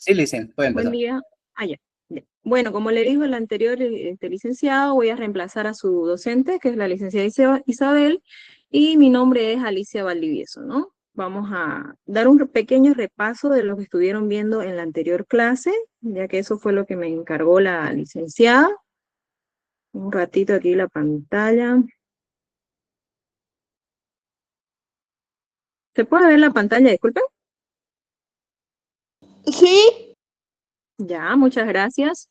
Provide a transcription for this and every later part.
Sí, Licen, puede Buen empezar. día. Ah, ya. Ya. Bueno, como le dijo el anterior licenciado, voy a reemplazar a su docente, que es la licenciada Isabel, y mi nombre es Alicia Valdivieso, ¿no? Vamos a dar un pequeño repaso de lo que estuvieron viendo en la anterior clase, ya que eso fue lo que me encargó la licenciada. Un ratito aquí la pantalla. ¿Se puede ver la pantalla? Disculpen. Sí. Ya, muchas gracias.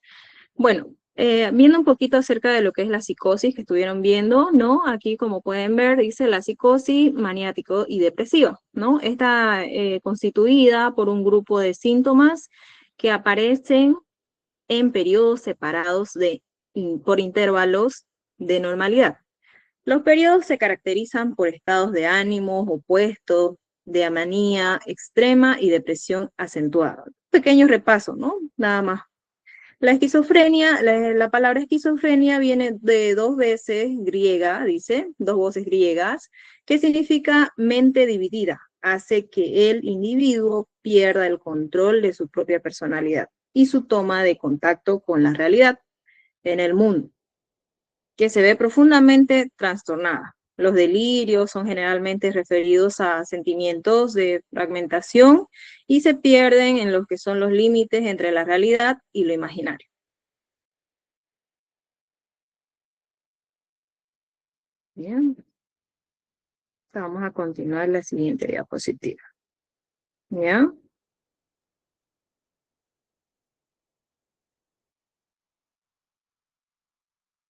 Bueno, viendo un poquito acerca de lo que es la psicosis que estuvieron viendo, ¿no? Aquí, como pueden ver, dice la psicosis maniático y depresiva, ¿no? Está constituida por un grupo de síntomas que aparecen en periodos separados por intervalos de normalidad. Los periodos se caracterizan por estados de ánimos opuestos, de manía extrema y depresión acentuada. Pequeño repaso, ¿no? Nada más. La esquizofrenia, la palabra esquizofrenia viene de dos veces griega, dice, dos voces griegas, que significa mente dividida. Hace que el individuo pierda el control de su propia personalidad y su toma de contacto con la realidad en el mundo, que se ve profundamente trastornada. Los delirios son generalmente referidos a sentimientos de fragmentación y se pierden en lo que son los límites entre la realidad y lo imaginario. Bien, vamos a continuar la siguiente diapositiva. ¿Ya?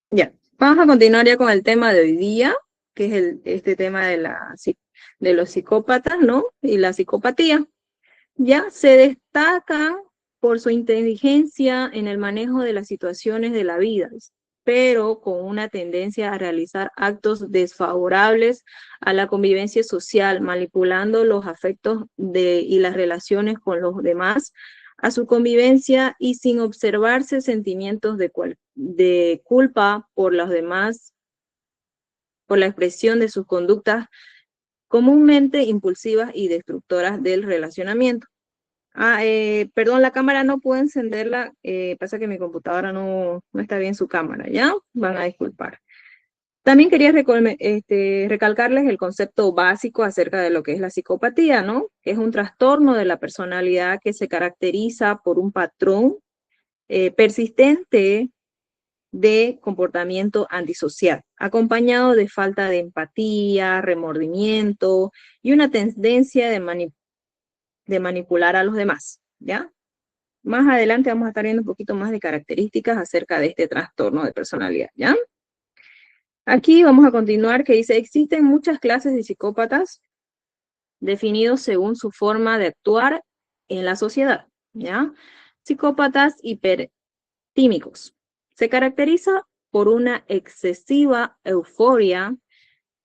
Ya, vamos a continuar ya con el tema de hoy día, que es este tema de los psicópatas, ¿no? Y la psicopatía. Ya se destacan por su inteligencia en el manejo de las situaciones de la vida, pero con una tendencia a realizar actos desfavorables a la convivencia social, manipulando los afectos y las relaciones con los demás, a su convivencia y sin observarse sentimientos de culpa por los demás, por la expresión de sus conductas comúnmente impulsivas y destructoras del relacionamiento. Perdón, la cámara no puedo encenderla, pasa que mi computadora no está bien su cámara, ¿ya? Van a disculpar. También quería recalcarles el concepto básico acerca de lo que es la psicopatía, ¿no? Es un trastorno de la personalidad que se caracteriza por un patrón persistente de comportamiento antisocial, acompañado de falta de empatía, remordimiento y una tendencia de manipular a los demás, ¿ya? Más adelante vamos a estar viendo un poquito más de características acerca de este trastorno de personalidad, ¿ya? Aquí vamos a continuar, que dice, existen muchas clases de psicópatas definidos según su forma de actuar en la sociedad, ¿ya? Psicópatas hipertímicos. Se caracteriza por una excesiva euforia,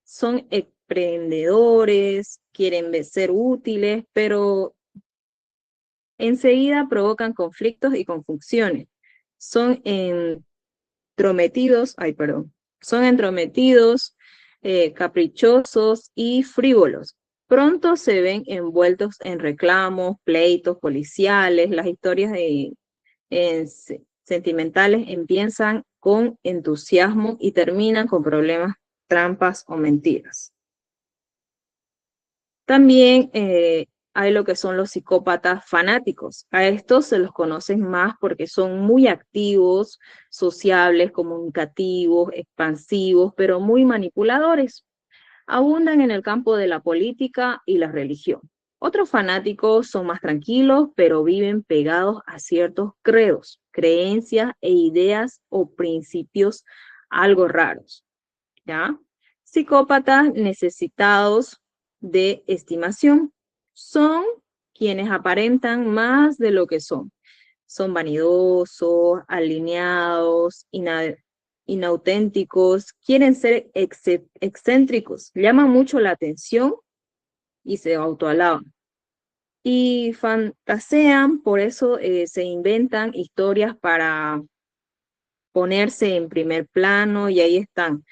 son emprendedores, quieren ser útiles, pero enseguida provocan conflictos y confusiones. Son entrometidos, caprichosos y frívolos. Pronto se ven envueltos en reclamos, pleitos policiales, las historias sentimentales empiezan con entusiasmo y terminan con problemas, trampas o mentiras. También hay lo que son los psicópatas fanáticos. A estos se los conocen más porque son muy activos, sociables, comunicativos, expansivos, pero muy manipuladores. Abundan en el campo de la política y la religión. Otros fanáticos son más tranquilos, pero viven pegados a ciertos credos, creencias e ideas o principios algo raros, ¿ya? Psicópatas necesitados de estimación son quienes aparentan más de lo que son. Son vanidosos, alineados, inauténticos, quieren ser excéntricos, llaman mucho la atención y se autoalaban. Y fantasean, por eso se inventan historias para ponerse en primer plano y ahí están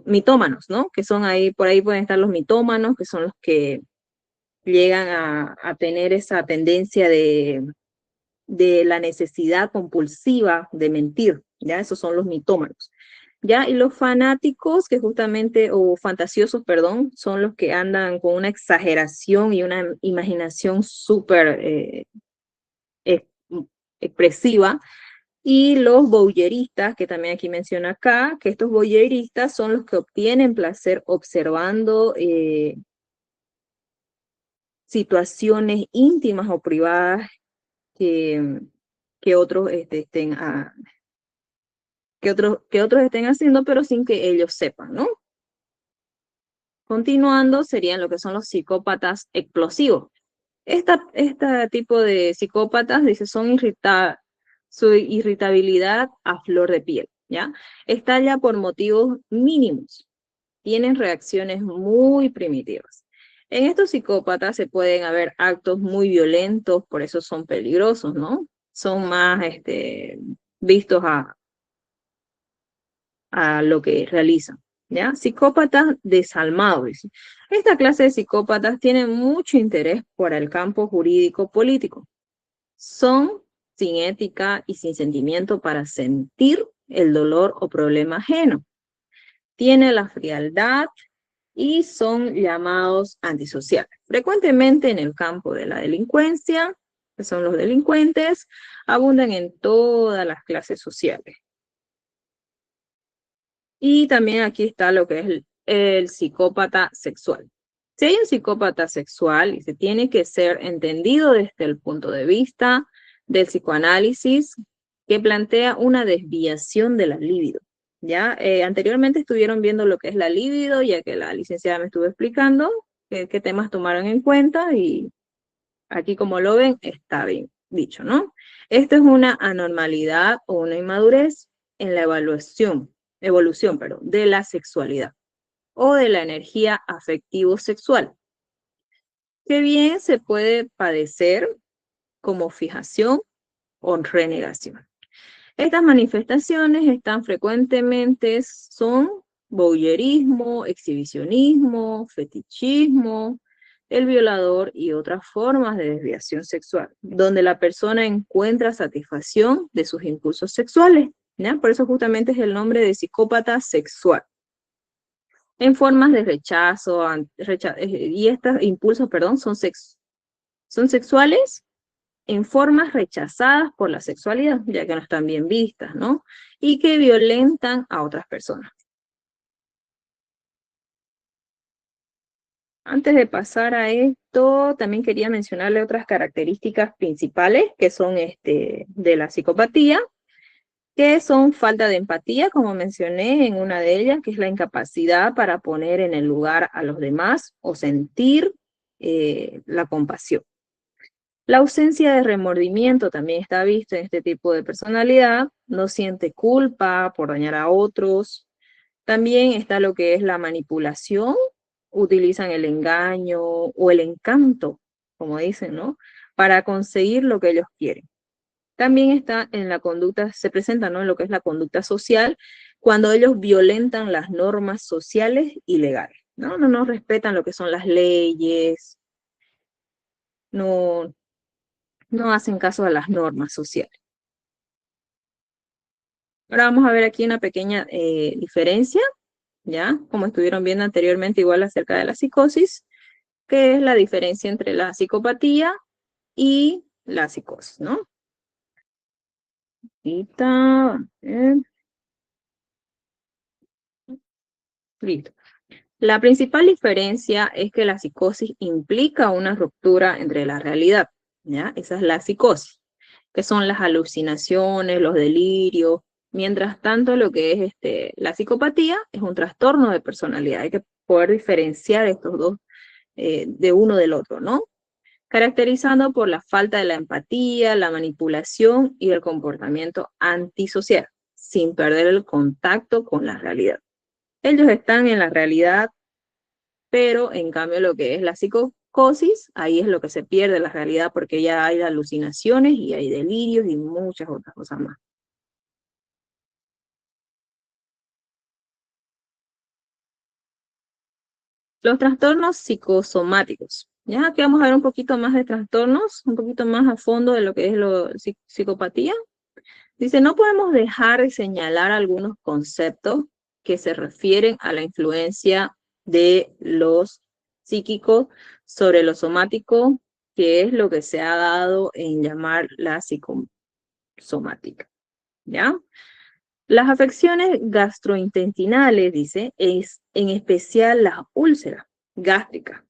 mitómanos, ¿no? Que son ahí, por ahí pueden estar los mitómanos, que son los que llegan a tener esa tendencia de la necesidad compulsiva de mentir, ¿ya? Esos son los mitómanos, ¿ya? Y los fanáticos, que justamente, o fantasiosos, perdón, son los que andan con una exageración y una imaginación súper ex- expresiva, y los voyeuristas, que también aquí menciona acá, que estos voyeuristas son los que obtienen placer observando situaciones íntimas o privadas que, que otros que otros estén haciendo, pero sin que ellos sepan, ¿no? Continuando, serían lo que son los psicópatas explosivos. Este tipo de psicópatas, dice, su irritabilidad a flor de piel, ¿ya? Estalla por motivos mínimos. Tienen reacciones muy primitivas. En estos psicópatas se pueden haber actos muy violentos, por eso son peligrosos, ¿no? Son más vistos a lo que realizan, ¿ya? Psicópatas desalmados, dice. Esta clase de psicópatas tiene mucho interés por el campo jurídico político. Son sin ética y sin sentimiento para sentir el dolor o problema ajeno. Tiene la frialdad y son llamados antisociales. Frecuentemente en el campo de la delincuencia, que son los delincuentes, abundan en todas las clases sociales. Y también aquí está lo que es el psicópata sexual. Si hay un psicópata sexual, y se tiene que ser entendido desde el punto de vista del psicoanálisis, que plantea una desviación de la libido. ¿Ya? Anteriormente estuvieron viendo lo que es la libido, ya que la licenciada me estuvo explicando qué temas tomaron en cuenta, y aquí, como lo ven, está bien dicho, ¿no? Esto es una anormalidad o una inmadurez en la evolución, perdón, de la sexualidad o de la energía afectivo-sexual, que bien se puede padecer como fijación o renegación. Estas manifestaciones están frecuentemente, son voyeurismo, exhibicionismo, fetichismo, el violador y otras formas de desviación sexual, donde la persona encuentra satisfacción de sus impulsos sexuales, ¿ya? Por eso justamente es el nombre de psicópata sexual. En formas de rechazo, y estos impulsos, perdón, son sexuales en formas rechazadas por la sexualidad, ya que no están bien vistas, ¿no? Y que violentan a otras personas. Antes de pasar a esto, también quería mencionarle otras características principales que son de la psicopatía, que son falta de empatía, como mencioné en una de ellas, que es la incapacidad para poner en el lugar a los demás o sentir la compasión. La ausencia de remordimiento también está vista en este tipo de personalidad, no siente culpa por dañar a otros. También está lo que es la manipulación, utilizan el engaño o el encanto, como dicen, ¿no? Para conseguir lo que ellos quieren. También está en la conducta, se presenta, ¿no? En lo que es la conducta social, cuando ellos violentan las normas sociales y legales, ¿no? No respetan lo que son las leyes, no, no hacen caso a las normas sociales. Ahora vamos a ver aquí una pequeña diferencia, ¿ya? Como estuvieron viendo anteriormente, igual acerca de la psicosis, que es la diferencia entre la psicopatía y la psicosis, ¿no? Ahorita, listo. La principal diferencia es que la psicosis implica una ruptura entre la realidad, ¿ya? Esa es la psicosis, que son las alucinaciones, los delirios. Mientras tanto, lo que es la psicopatía es un trastorno de personalidad. Hay que poder diferenciar estos dos de uno del otro, ¿no? Caracterizando por la falta de la empatía, la manipulación y el comportamiento antisocial, sin perder el contacto con la realidad. Ellos están en la realidad, pero en cambio lo que es la psicosis, ahí es lo que se pierde la realidad, porque ya hay alucinaciones y hay delirios y muchas otras cosas más. Los trastornos psicosomáticos. Ya, aquí vamos a ver un poquito más de trastornos, un poquito más a fondo de lo que es psicopatía. Dice, no podemos dejar de señalar algunos conceptos que se refieren a la influencia de los psíquicos sobre lo somático, que es lo que se ha dado en llamar la psicosomática, ¿ya? Las afecciones gastrointestinales, dice, es en especial las úlceras gástricas,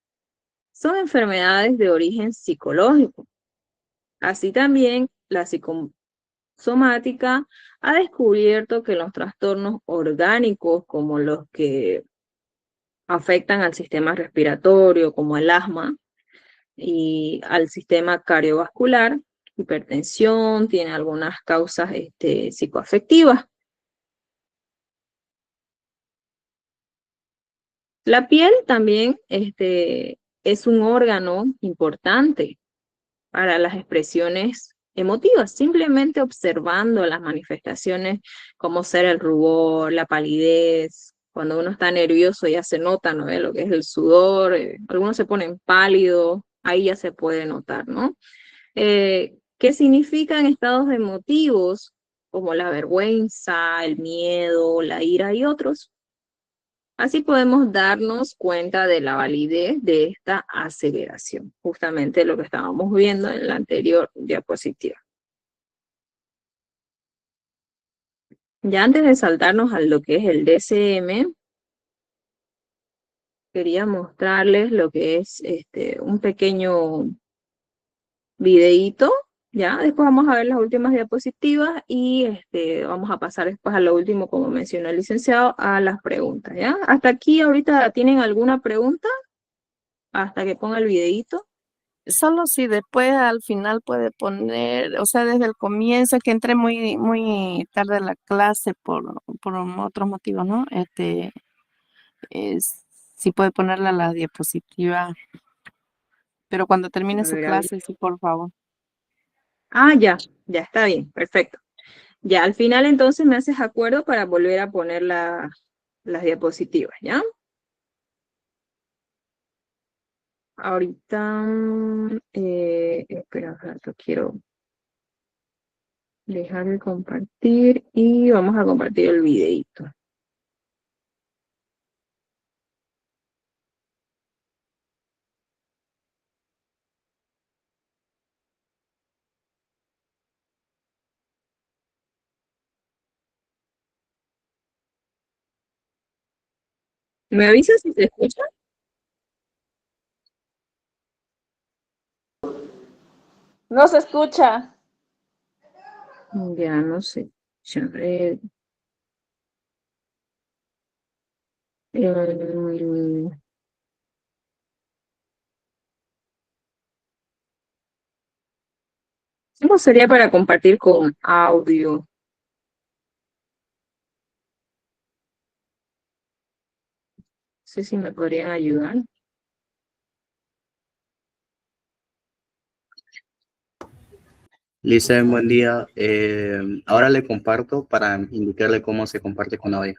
son enfermedades de origen psicológico. Así también la psicosomática ha descubierto que los trastornos orgánicos, como los que afectan al sistema respiratorio, como el asma, y al sistema cardiovascular, hipertensión, tiene algunas causas psicoafectivas. La piel también es un órgano importante para las expresiones emotivas, simplemente observando las manifestaciones como ser el rubor, la palidez. Cuando uno está nervioso ya se nota, ¿no? Lo que es el sudor, algunos se ponen pálidos, ahí ya se puede notar, ¿no? ¿Qué significan estados emotivos como la vergüenza, el miedo, la ira y otros? Así podemos darnos cuenta de la validez de esta aseveración, justamente lo que estábamos viendo en la anterior diapositiva. Ya antes de saltarnos a lo que es el DSM, quería mostrarles lo que es un pequeño videíto, ya, después vamos a ver las últimas diapositivas y vamos a pasar después a lo último, como mencionó el licenciado, a las preguntas, ¿ya? Hasta aquí ahorita tienen alguna pregunta, hasta que ponga el videíto. Solo si después al final puede poner, o sea, desde el comienzo, que entré muy tarde a la clase por otros motivos, ¿no? Si puede ponerla a la diapositiva, pero cuando termine A su ver, a ver. clase, sí, por favor. Ah, ya está bien, perfecto. Ya, al final entonces me haces acuerdo para volver a poner las diapositivas, ¿ya? Ahorita, espera un rato, quiero dejar de compartir y vamos a compartir el videito. ¿Me avisas si se escucha? No se escucha. Ya, no sé. Ya, eh, ¿cómo sería para compartir con audio? No sé si me podrían ayudar. Lisa, buen día. Ahora le comparto para indicarle cómo se comparte con audio.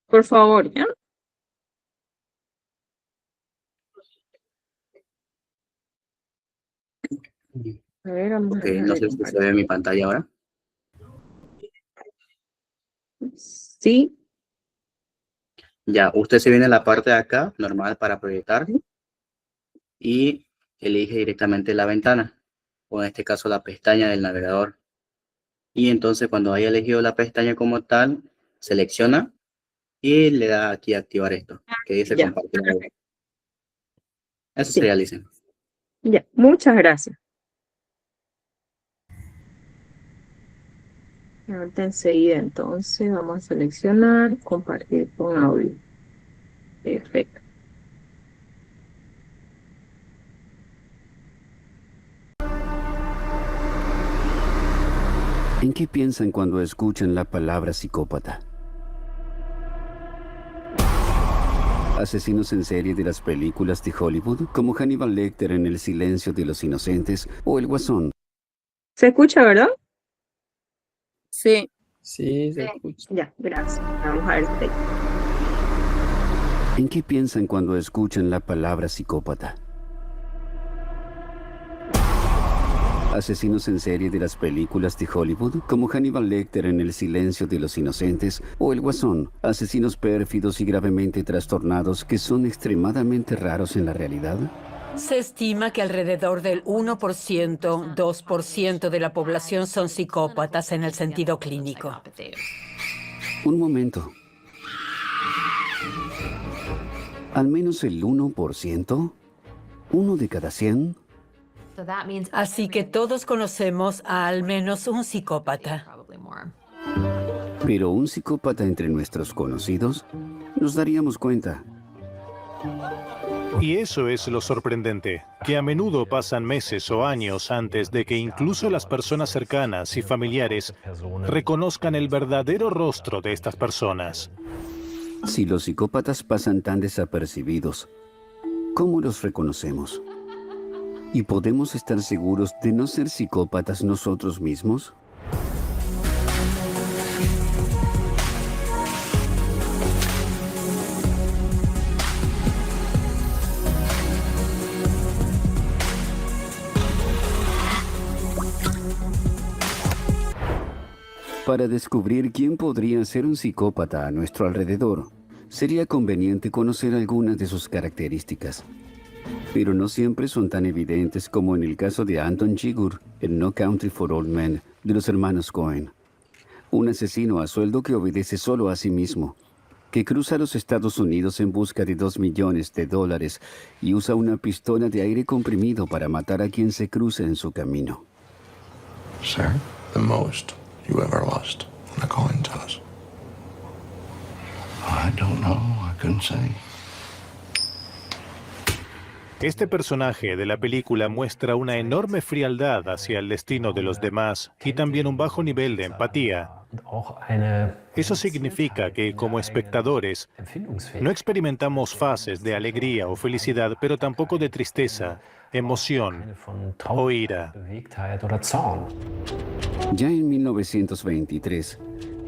Por favor, ¿ya? A ver, vamos a Ok, dejar no de sé si se ve compartir. mi pantalla ahora. Sí. Ya, usted se viene a la parte de acá, normal para proyectar, y elige directamente la ventana, o en este caso la pestaña del navegador. Y entonces cuando haya elegido la pestaña como tal, selecciona y le da aquí a activar esto, que dice Ya, compartir audio. perfecto. Eso Sí, sería, Lisa. ya. Muchas gracias. Ahorita enseguida, entonces, vamos a seleccionar, compartir con audio. Perfecto. ¿En qué piensan cuando escuchan la palabra psicópata? ¿Asesinos en serie de las películas de Hollywood, como Hannibal Lecter en El silencio de los inocentes o El Guasón? ¿Se escucha, verdad? Sí. Sí, se escucha. Ya, gracias. Vamos a ver si ¿En qué piensan cuando escuchan la palabra psicópata? Asesinos en serie de las películas de Hollywood, como Hannibal Lecter en El silencio de los inocentes, o El Guasón, asesinos pérfidos y gravemente trastornados que son extremadamente raros en la realidad. Se estima que alrededor del 1%, 2% de la población son psicópatas en el sentido clínico. Un momento. ¿Al menos el 1%? ¿Uno de cada 100? Así que todos conocemos a al menos un psicópata. Pero un psicópata entre nuestros conocidos, nos daríamos cuenta. Y eso es lo sorprendente, que a menudo pasan meses o años antes de que incluso las personas cercanas y familiares reconozcan el verdadero rostro de estas personas. Si los psicópatas pasan tan desapercibidos, ¿cómo los reconocemos? ¿Y podemos estar seguros de no ser psicópatas nosotros mismos? Para descubrir quién podría ser un psicópata a nuestro alrededor, sería conveniente conocer algunas de sus características. Pero no siempre son tan evidentes como en el caso de Anton Chigurh en No Country for Old Men de los hermanos Coen. Un asesino a sueldo que obedece solo a sí mismo, que cruza los Estados Unidos en busca de $2 millones y usa una pistola de aire comprimido para matar a quien se cruce en su camino. Sir, the most you ever lost on a coin toss? I don't know. I couldn't say. Este personaje de la película muestra una enorme frialdad hacia el destino de los demás y también un bajo nivel de empatía. Eso significa que, como espectadores, no experimentamos fases de alegría o felicidad, pero tampoco de tristeza, emoción o ira. Ya en 1923,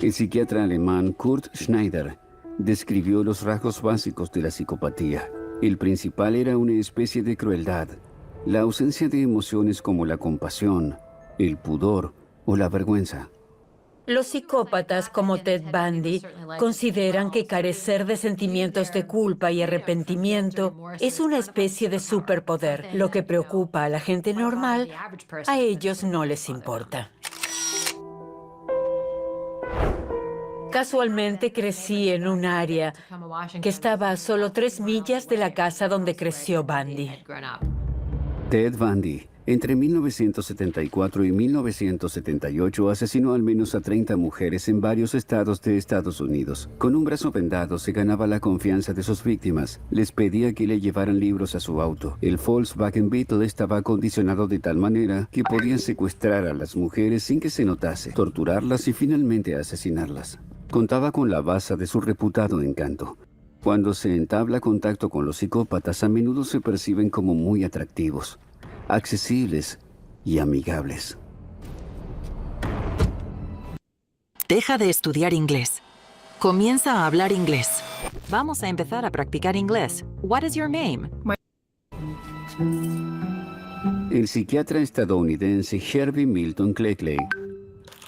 el psiquiatra alemán Kurt Schneider describió los rasgos básicos de la psicopatía. El principal era una especie de crueldad, la ausencia de emociones como la compasión, el pudor o la vergüenza. Los psicópatas, como Ted Bundy, consideran que carecer de sentimientos de culpa y arrepentimiento es una especie de superpoder. Lo que preocupa a la gente normal, a ellos no les importa. Casualmente crecí en un área que estaba a solo 3 millas de la casa donde creció Bundy. Ted Bundy, entre 1974 y 1978, asesinó al menos a 30 mujeres en varios estados de Estados Unidos. Con un brazo vendado se ganaba la confianza de sus víctimas. Les pedía que le llevaran libros a su auto. El Volkswagen Beetle estaba acondicionado de tal manera que podían secuestrar a las mujeres sin que se notase, torturarlas y finalmente asesinarlas. Contaba con la base de su reputado encanto. Cuando se entabla contacto con los psicópatas, a menudo se perciben como muy atractivos, accesibles y amigables. Deja de estudiar inglés. Comienza a hablar inglés. Vamos a empezar a practicar inglés. What is your name? El psiquiatra estadounidense Herbie Milton Cleckley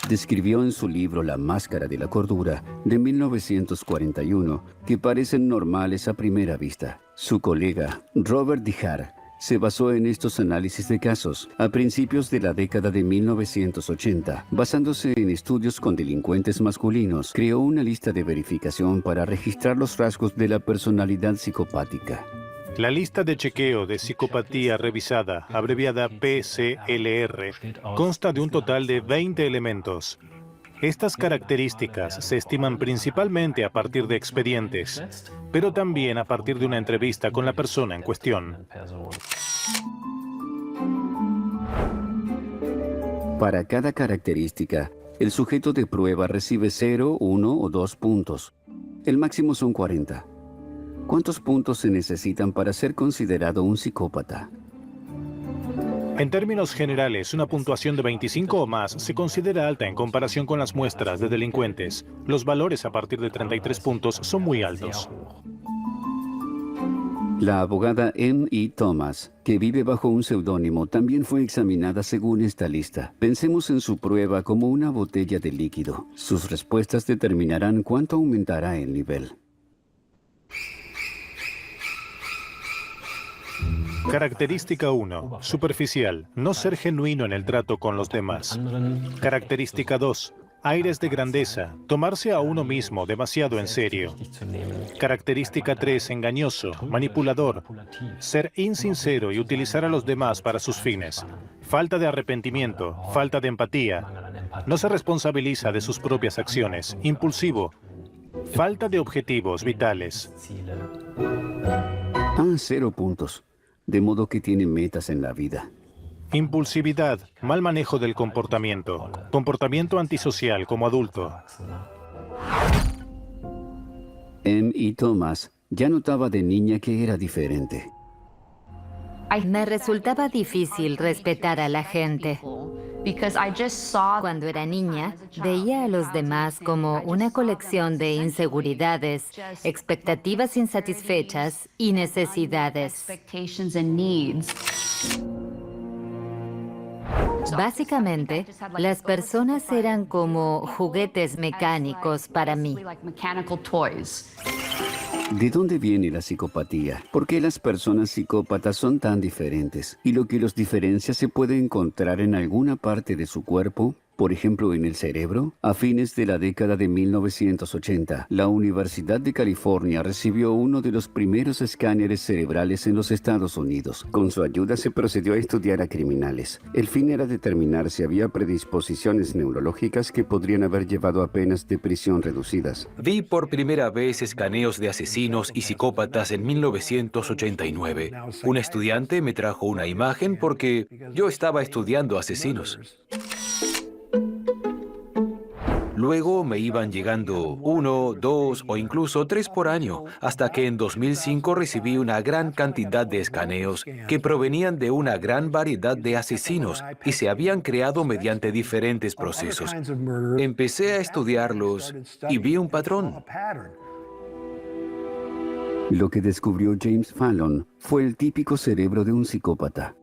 describió en su libro La Máscara de la Cordura, de 1941, que parecen normales a primera vista. Su colega, Robert Dihar, se basó en estos análisis de casos a principios de la década de 1980. Basándose en estudios con delincuentes masculinos, creó una lista de verificación para registrar los rasgos de la personalidad psicopática. La lista de chequeo de psicopatía revisada, abreviada PCLR, consta de un total de 20 elementos. Estas características se estiman principalmente a partir de expedientes, pero también a partir de una entrevista con la persona en cuestión. Para cada característica, el sujeto de prueba recibe 0, 1 o 2 puntos. El máximo son 40. ¿Cuántos puntos se necesitan para ser considerado un psicópata? En términos generales, una puntuación de 25 o más se considera alta en comparación con las muestras de delincuentes. Los valores a partir de 33 puntos son muy altos. La abogada M.E. Thomas, que vive bajo un seudónimo, también fue examinada según esta lista. Pensemos en su prueba como una botella de líquido. Sus respuestas determinarán cuánto aumentará el nivel. Característica 1. Superficial. No ser genuino en el trato con los demás. Característica 2. Aires de grandeza. Tomarse a uno mismo demasiado en serio. Característica 3. Engañoso, manipulador. Ser insincero y utilizar a los demás para sus fines. Falta de arrepentimiento, falta de empatía. No se responsabiliza de sus propias acciones. Impulsivo. Falta de objetivos vitales. 0 puntos. De modo que tiene metas en la vida. Impulsividad, mal manejo del comportamiento. Comportamiento antisocial como adulto. M.E. Thomas ya notaba de niña que era diferente. Me resultaba difícil respetar a la gente. Cuando era niña, veía a los demás como una colección de inseguridades, expectativas insatisfechas y necesidades. Básicamente, las personas eran como juguetes mecánicos para mí. ¿De dónde viene la psicopatía? ¿Por qué las personas psicópatas son tan diferentes? ¿Y lo que los diferencia se puede encontrar en alguna parte de su cuerpo? Por ejemplo, en el cerebro. A fines de la década de 1980, la Universidad de California recibió uno de los primeros escáneres cerebrales en los Estados Unidos. Con su ayuda se procedió a estudiar a criminales. El fin era determinar si había predisposiciones neurológicas que podrían haber llevado a penas de prisión reducidas. Vi por primera vez escaneos de asesinos y psicópatas en 1989. Un estudiante me trajo una imagen porque yo estaba estudiando asesinos. Luego me iban llegando 1, 2 o incluso 3 por año, hasta que en 2005 recibí una gran cantidad de escaneos que provenían de una gran variedad de asesinos y se habían creado mediante diferentes procesos. Empecé a estudiarlos y vi un patrón. Lo que descubrió James Fallon fue el típico cerebro de un psicópata.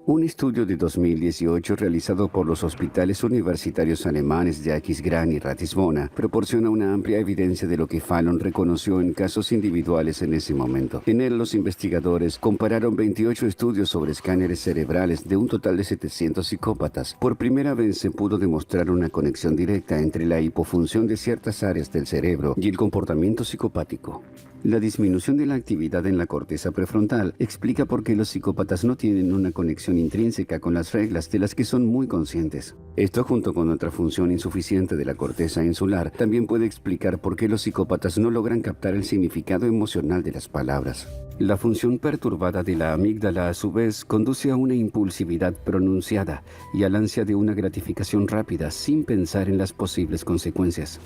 Un estudio de 2018 realizado por los hospitales universitarios alemanes de Aquisgrán y Ratisbona proporciona una amplia evidencia de lo que Fallon reconoció en casos individuales en ese momento. En él, los investigadores compararon 28 estudios sobre escáneres cerebrales de un total de 700 psicópatas. Por primera vez se pudo demostrar una conexión directa entre la hipofunción de ciertas áreas del cerebro y el comportamiento psicopático. La disminución de la actividad en la corteza prefrontal explica por qué los psicópatas no tienen una conexión intrínseca con las reglas de las que son muy conscientes. Esto, junto con otra función insuficiente de la corteza insular, también puede explicar por qué los psicópatas no logran captar el significado emocional de las palabras. La función perturbada de la amígdala, a su vez, conduce a una impulsividad pronunciada y al ansia de una gratificación rápida sin pensar en las posibles consecuencias.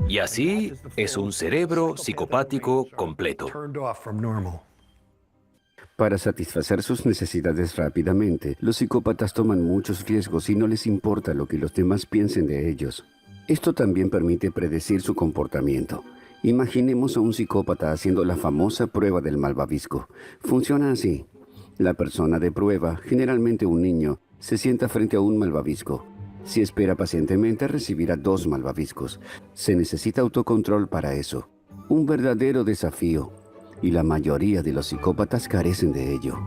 Y así es un cerebro psicopático completo. Para satisfacer sus necesidades rápidamente, los psicópatas toman muchos riesgos y no les importa lo que los demás piensen de ellos. Esto también permite predecir su comportamiento. Imaginemos a un psicópata haciendo la famosa prueba del malvavisco. Funciona así. La persona de prueba, generalmente un niño, se sienta frente a un malvavisco. Si espera pacientemente, recibirá 2 malvaviscos. Se necesita autocontrol para eso. Un verdadero desafío. Y la mayoría de los psicópatas carecen de ello.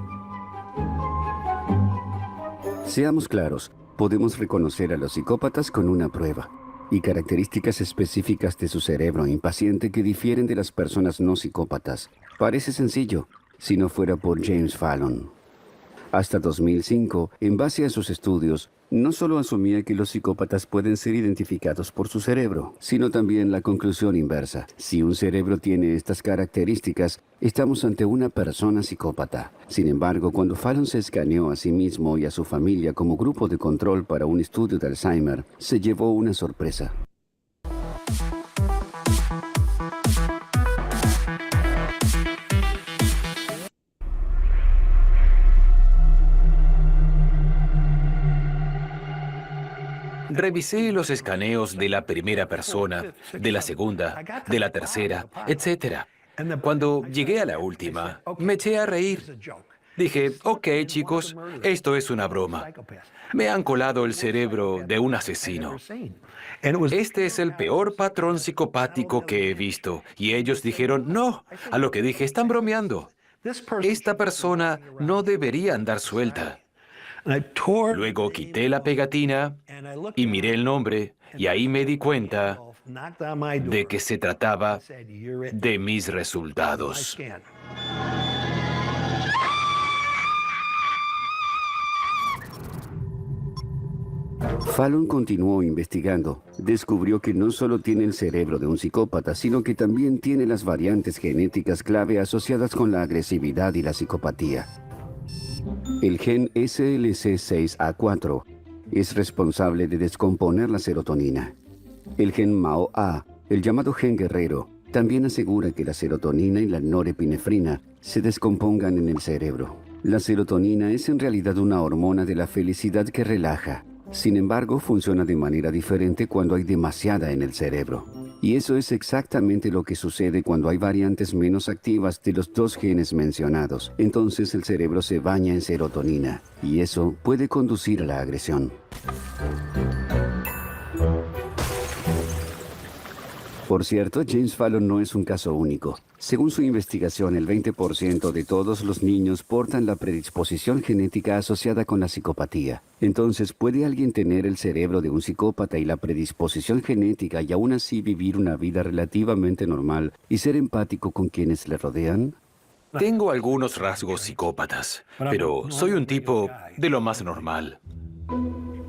Seamos claros, podemos reconocer a los psicópatas con una prueba y características específicas de su cerebro impaciente que difieren de las personas no psicópatas. Parece sencillo, si no fuera por James Fallon. Hasta 2005, en base a sus estudios, no solo asumía que los psicópatas pueden ser identificados por su cerebro, sino también la conclusión inversa. Si un cerebro tiene estas características, estamos ante una persona psicópata. Sin embargo, cuando Fallon se escaneó a sí mismo y a su familia como grupo de control para un estudio de Alzheimer, se llevó una sorpresa. Revisé los escaneos de la primera persona, de la segunda, de la tercera, etc. Cuando llegué a la última, me eché a reír. Dije, ok, chicos, esto es una broma. Me han colado el cerebro de un asesino. Este es el peor patrón psicopático que he visto. Y ellos dijeron, no. A lo que dije, están bromeando. Esta persona no debería andar suelta. Luego quité la pegatina y miré el nombre, y ahí me di cuenta de que se trataba de mis resultados. Fallon continuó investigando. Descubrió que no solo tiene el cerebro de un psicópata, sino que también tiene las variantes genéticas clave asociadas con la agresividad y la psicopatía. El gen SLC6A4 es responsable de descomponer la serotonina. El gen MAO-A, el llamado gen guerrero, también asegura que la serotonina y la norepinefrina se descompongan en el cerebro. La serotonina es en realidad una hormona de la felicidad que relaja. Sin embargo, funciona de manera diferente cuando hay demasiada en el cerebro. Y eso es exactamente lo que sucede cuando hay variantes menos activas de los dos genes mencionados. Entonces el cerebro se baña en serotonina, y eso puede conducir a la agresión. Por cierto, James Fallon no es un caso único. Según su investigación, el 20% de todos los niños portan la predisposición genética asociada con la psicopatía. Entonces, ¿puede alguien tener el cerebro de un psicópata y la predisposición genética y aún así vivir una vida relativamente normal y ser empático con quienes le rodean? Tengo algunos rasgos psicópatas, pero soy un tipo de lo más normal.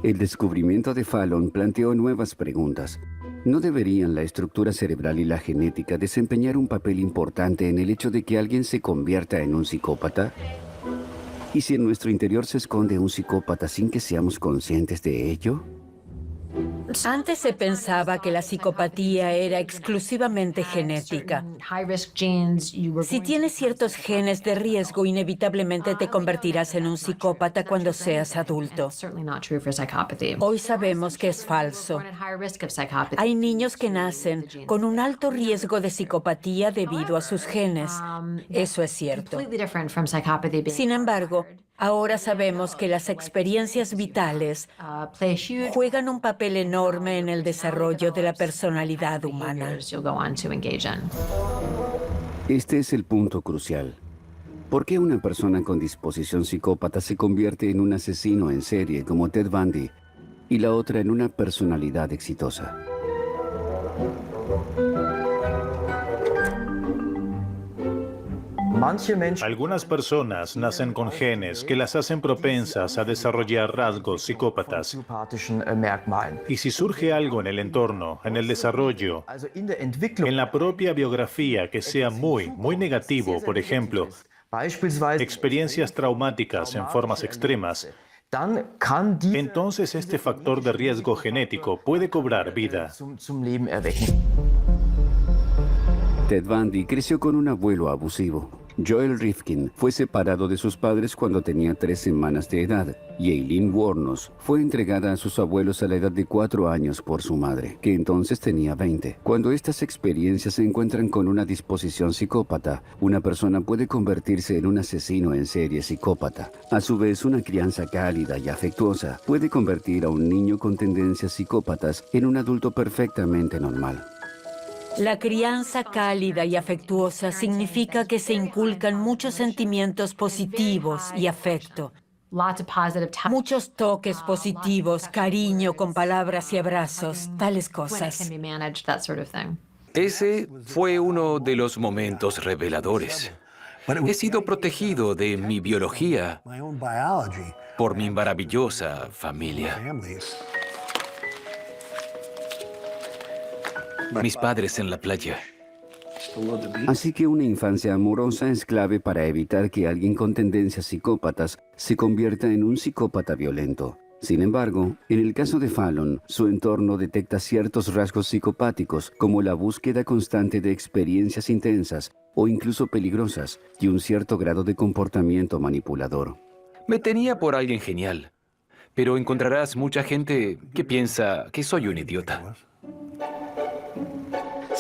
El descubrimiento de Fallon planteó nuevas preguntas. ¿No deberían la estructura cerebral y la genética desempeñar un papel importante en el hecho de que alguien se convierta en un psicópata? ¿Y si en nuestro interior se esconde un psicópata sin que seamos conscientes de ello? Antes se pensaba que la psicopatía era exclusivamente genética. Si tienes ciertos genes de riesgo, inevitablemente te convertirás en un psicópata cuando seas adulto. Hoy sabemos que es falso. Hay niños que nacen con un alto riesgo de psicopatía debido a sus genes. Eso es cierto. Sin embargo, ahora sabemos que las experiencias vitales juegan un papel enorme en el desarrollo de la personalidad humana. Este es el punto crucial. ¿Por qué una persona con disposición psicópata se convierte en un asesino en serie como Ted Bundy y la otra en una personalidad exitosa? Algunas personas nacen con genes que las hacen propensas a desarrollar rasgos psicópatas. Y si surge algo en el entorno, en el desarrollo, en la propia biografía que sea muy negativo, por ejemplo, experiencias traumáticas en formas extremas, entonces este factor de riesgo genético puede cobrar vida. Ted Bundy creció con un abuelo abusivo. Joel Rifkin fue separado de sus padres cuando tenía 3 semanas de edad, y Aileen Wuornos fue entregada a sus abuelos a la edad de 4 años por su madre, que entonces tenía 20. Cuando estas experiencias se encuentran con una disposición psicópata, una persona puede convertirse en un asesino en serie psicópata. A su vez, una crianza cálida y afectuosa puede convertir a un niño con tendencias psicópatas en un adulto perfectamente normal. La crianza cálida y afectuosa significa que se inculcan muchos sentimientos positivos y afecto. Muchos toques positivos, cariño con palabras y abrazos, tales cosas. Ese fue uno de los momentos reveladores. He sido protegido de mi biología por mi maravillosa familia. Mis padres en la playa. Así que una infancia amorosa es clave para evitar que alguien con tendencias psicópatas se convierta en un psicópata violento. Sin embargo, en el caso de Fallon, su entorno detecta ciertos rasgos psicopáticos como la búsqueda constante de experiencias intensas o incluso peligrosas y un cierto grado de comportamiento manipulador. Me tenía por alguien genial, pero encontrarás mucha gente que piensa que soy un idiota.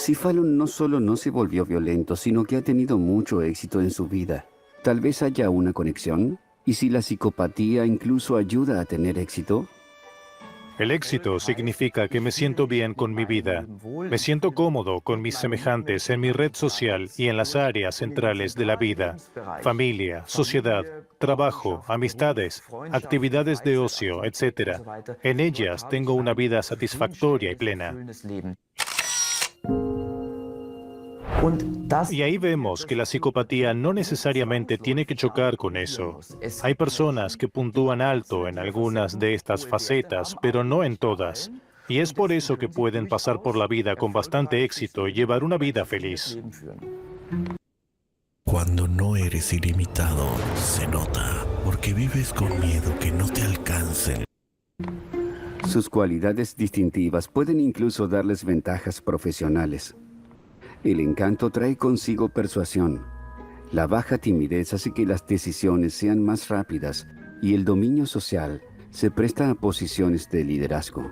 Si Fallon no solo no se volvió violento, sino que ha tenido mucho éxito en su vida, tal vez haya una conexión. ¿Y si la psicopatía incluso ayuda a tener éxito? El éxito significa que me siento bien con mi vida. Me siento cómodo con mis semejantes en mi red social y en las áreas centrales de la vida. Familia, sociedad, trabajo, amistades, actividades de ocio, etc. En ellas tengo una vida satisfactoria y plena. Y ahí vemos que la psicopatía no necesariamente tiene que chocar con eso. Hay personas que puntúan alto en algunas de estas facetas, pero no en todas. Y es por eso que pueden pasar por la vida con bastante éxito y llevar una vida feliz. Cuando no eres ilimitado, se nota, porque vives con miedo que no te alcancen. Sus cualidades distintivas pueden incluso darles ventajas profesionales. El encanto trae consigo persuasión. La baja timidez hace que las decisiones sean más rápidas y el dominio social se presta a posiciones de liderazgo.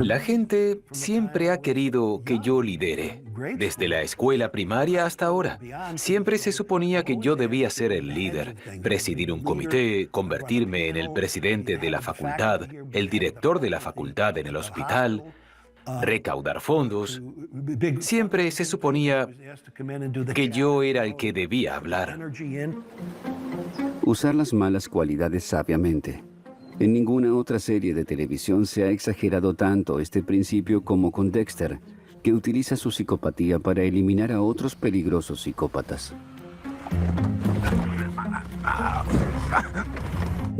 La gente siempre ha querido que yo lidere. Desde la escuela primaria hasta ahora. Siempre se suponía que yo debía ser el líder, presidir un comité, convertirme en el presidente de la facultad, el director de la facultad en el hospital, recaudar fondos. Siempre se suponía que yo era el que debía hablar. Usar las malas cualidades sabiamente. En ninguna otra serie de televisión se ha exagerado tanto este principio como con Dexter, que utiliza su psicopatía para eliminar a otros peligrosos psicópatas.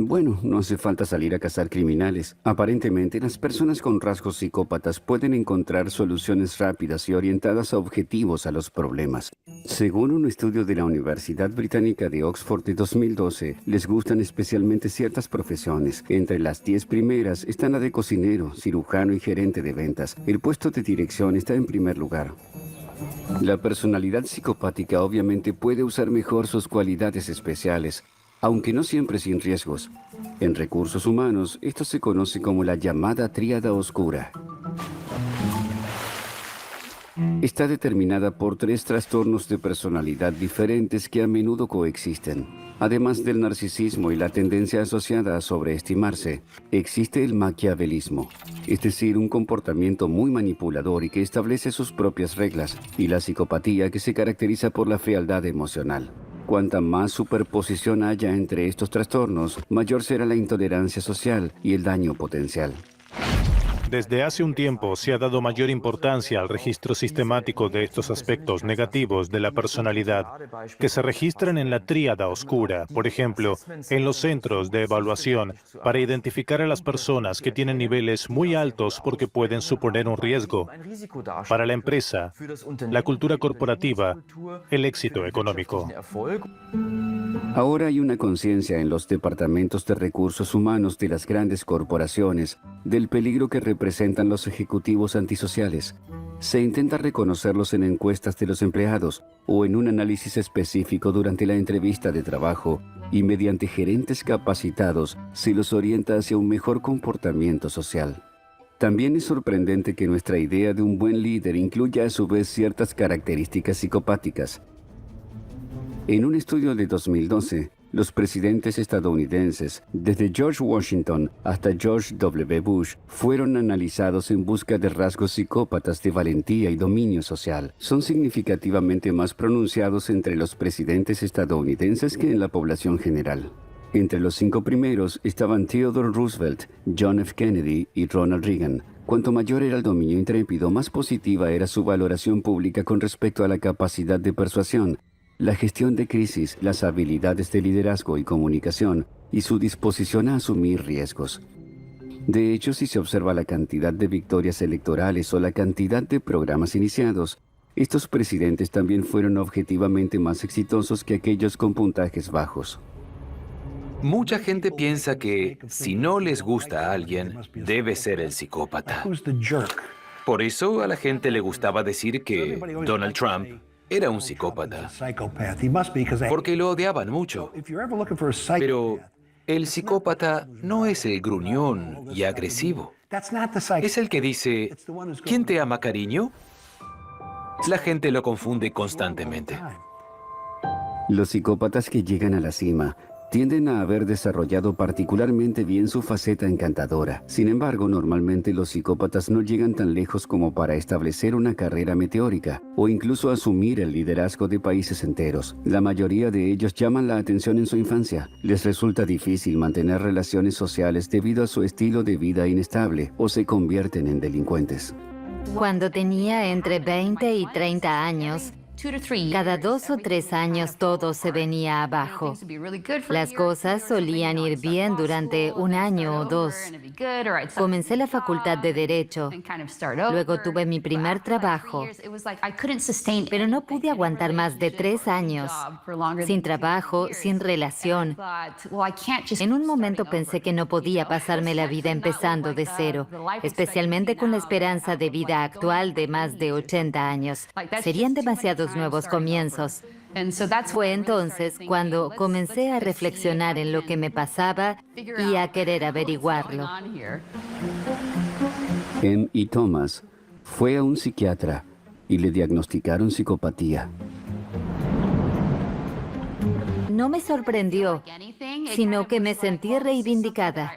Bueno, no hace falta salir a cazar criminales. Aparentemente, las personas con rasgos psicópatas pueden encontrar soluciones rápidas y orientadas a objetivos a los problemas. Según un estudio de la Universidad Británica de Oxford de 2012, les gustan especialmente ciertas profesiones. Entre las 10 primeras están la de cocinero, cirujano y gerente de ventas. El puesto de dirección está en primer lugar. La personalidad psicopática obviamente puede usar mejor sus cualidades especiales, aunque no siempre sin riesgos. En recursos humanos, esto se conoce como la llamada tríada oscura. Está determinada por 3 trastornos de personalidad diferentes que a menudo coexisten. Además del narcisismo y la tendencia asociada a sobreestimarse, existe el maquiavelismo, es decir, un comportamiento muy manipulador y que establece sus propias reglas, y la psicopatía, que se caracteriza por la frialdad emocional. Cuanta más superposición haya entre estos trastornos, mayor será la intolerancia social y el daño potencial. Desde hace un tiempo se ha dado mayor importancia al registro sistemático de estos aspectos negativos de la personalidad, que se registran en la tríada oscura, por ejemplo, en los centros de evaluación, para identificar a las personas que tienen niveles muy altos porque pueden suponer un riesgo para la empresa, la cultura corporativa, el éxito económico. Ahora hay una conciencia en los departamentos de recursos humanos de las grandes corporaciones del peligro que representan los ejecutivos antisociales. Se intenta reconocerlos en encuestas de los empleados o en un análisis específico durante la entrevista de trabajo, y mediante gerentes capacitados se los orienta hacia un mejor comportamiento social. También es sorprendente que nuestra idea de un buen líder incluya a su vez ciertas características psicopáticas. En un estudio de 2012, los presidentes estadounidenses, desde George Washington hasta George W. Bush, fueron analizados en busca de rasgos psicópatas de valentía y dominio social. Son significativamente más pronunciados entre los presidentes estadounidenses que en la población general. Entre los 5 primeros estaban Theodore Roosevelt, John F. Kennedy y Ronald Reagan. Cuanto mayor era el dominio intrépido, más positiva era su valoración pública con respecto a la capacidad de persuasión, la gestión de crisis, las habilidades de liderazgo y comunicación, y su disposición a asumir riesgos. De hecho, si se observa la cantidad de victorias electorales o la cantidad de programas iniciados, estos presidentes también fueron objetivamente más exitosos que aquellos con puntajes bajos. Mucha gente piensa que si no les gusta a alguien, debe ser el psicópata. Por eso a la gente le gustaba decir que Donald Trump era un psicópata, porque lo odiaban mucho. Pero el psicópata no es el gruñón y agresivo. Es el que dice, ¿quién te ama, cariño? La gente lo confunde constantemente. Los psicópatas que llegan a la cima tienden a haber desarrollado particularmente bien su faceta encantadora. Sin embargo, normalmente los psicópatas no llegan tan lejos como para establecer una carrera meteórica o incluso asumir el liderazgo de países enteros. La mayoría de ellos llaman la atención en su infancia. Les resulta difícil mantener relaciones sociales debido a su estilo de vida inestable o se convierten en delincuentes. Cuando tenía entre 20 y 30 años, cada 2 o 3 años todo se venía abajo. Las cosas solían ir bien durante 1 año o 2. Comencé la facultad de Derecho. Luego tuve mi primer trabajo. Pero no pude aguantar más de 3 años. Sin trabajo, sin relación. En un momento pensé que no podía pasarme la vida empezando de cero, especialmente con la esperanza de vida actual de más de 80 años. Serían demasiados nuevos comienzos. Fue entonces cuando comencé a reflexionar en lo que me pasaba y a querer averiguarlo. M.E. Thomas fue a un psiquiatra y le diagnosticaron psicopatía. No me sorprendió, sino que me sentí reivindicada.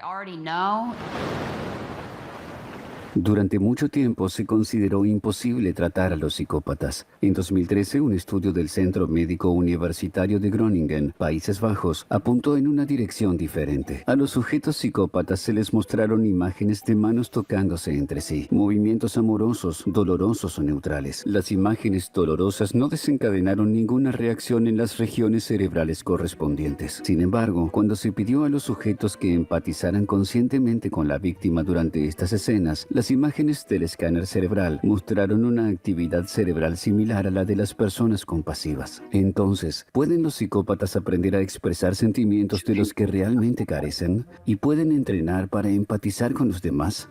Durante mucho tiempo se consideró imposible tratar a los psicópatas. En 2013, un estudio del Centro Médico Universitario de Groningen, Países Bajos, apuntó en una dirección diferente. A los sujetos psicópatas se les mostraron imágenes de manos tocándose entre sí, movimientos amorosos, dolorosos o neutrales. Las imágenes dolorosas no desencadenaron ninguna reacción en las regiones cerebrales correspondientes. Sin embargo, cuando se pidió a los sujetos que empatizaran conscientemente con la víctima durante estas escenas, las imágenes del escáner cerebral mostraron una actividad cerebral similar a la de las personas compasivas. Entonces, ¿pueden los psicópatas aprender a expresar sentimientos de los que realmente carecen? ¿Y pueden entrenar para empatizar con los demás?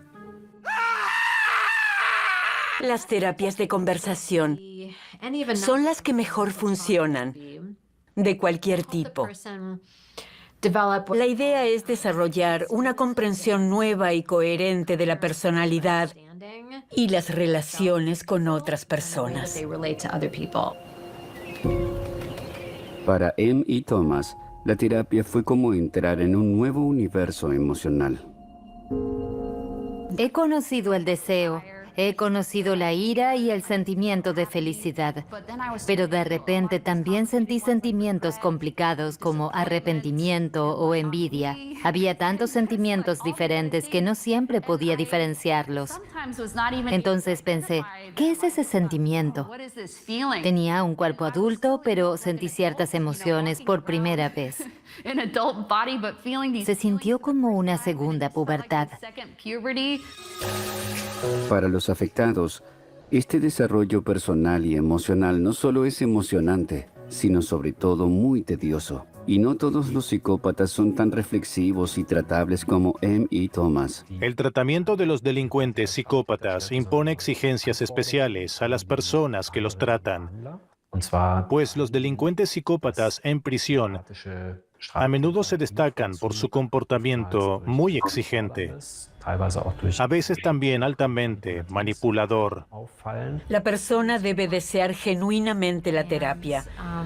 Las terapias de conversación son las que mejor funcionan, de cualquier tipo. La idea es desarrollar una comprensión nueva y coherente de la personalidad y las relaciones con otras personas. Para M.E. Thomas, la terapia fue como entrar en un nuevo universo emocional. He conocido el deseo, he conocido la ira y el sentimiento de felicidad, pero de repente también sentí sentimientos complicados como arrepentimiento o envidia. Había tantos sentimientos diferentes que no siempre podía diferenciarlos. Entonces pensé, ¿qué es ese sentimiento? Tenía un cuerpo adulto, pero sentí ciertas emociones por primera vez. Se sintió como una segunda pubertad. Para los afectados, este desarrollo personal y emocional no solo es emocionante, sino sobre todo muy tedioso. Y no todos los psicópatas son tan reflexivos y tratables como M.E. Thomas. El tratamiento de los delincuentes psicópatas impone exigencias especiales a las personas que los tratan, pues los delincuentes psicópatas en prisión a menudo se destacan por su comportamiento muy exigente, a veces también altamente manipulador. La persona debe desear genuinamente la terapia.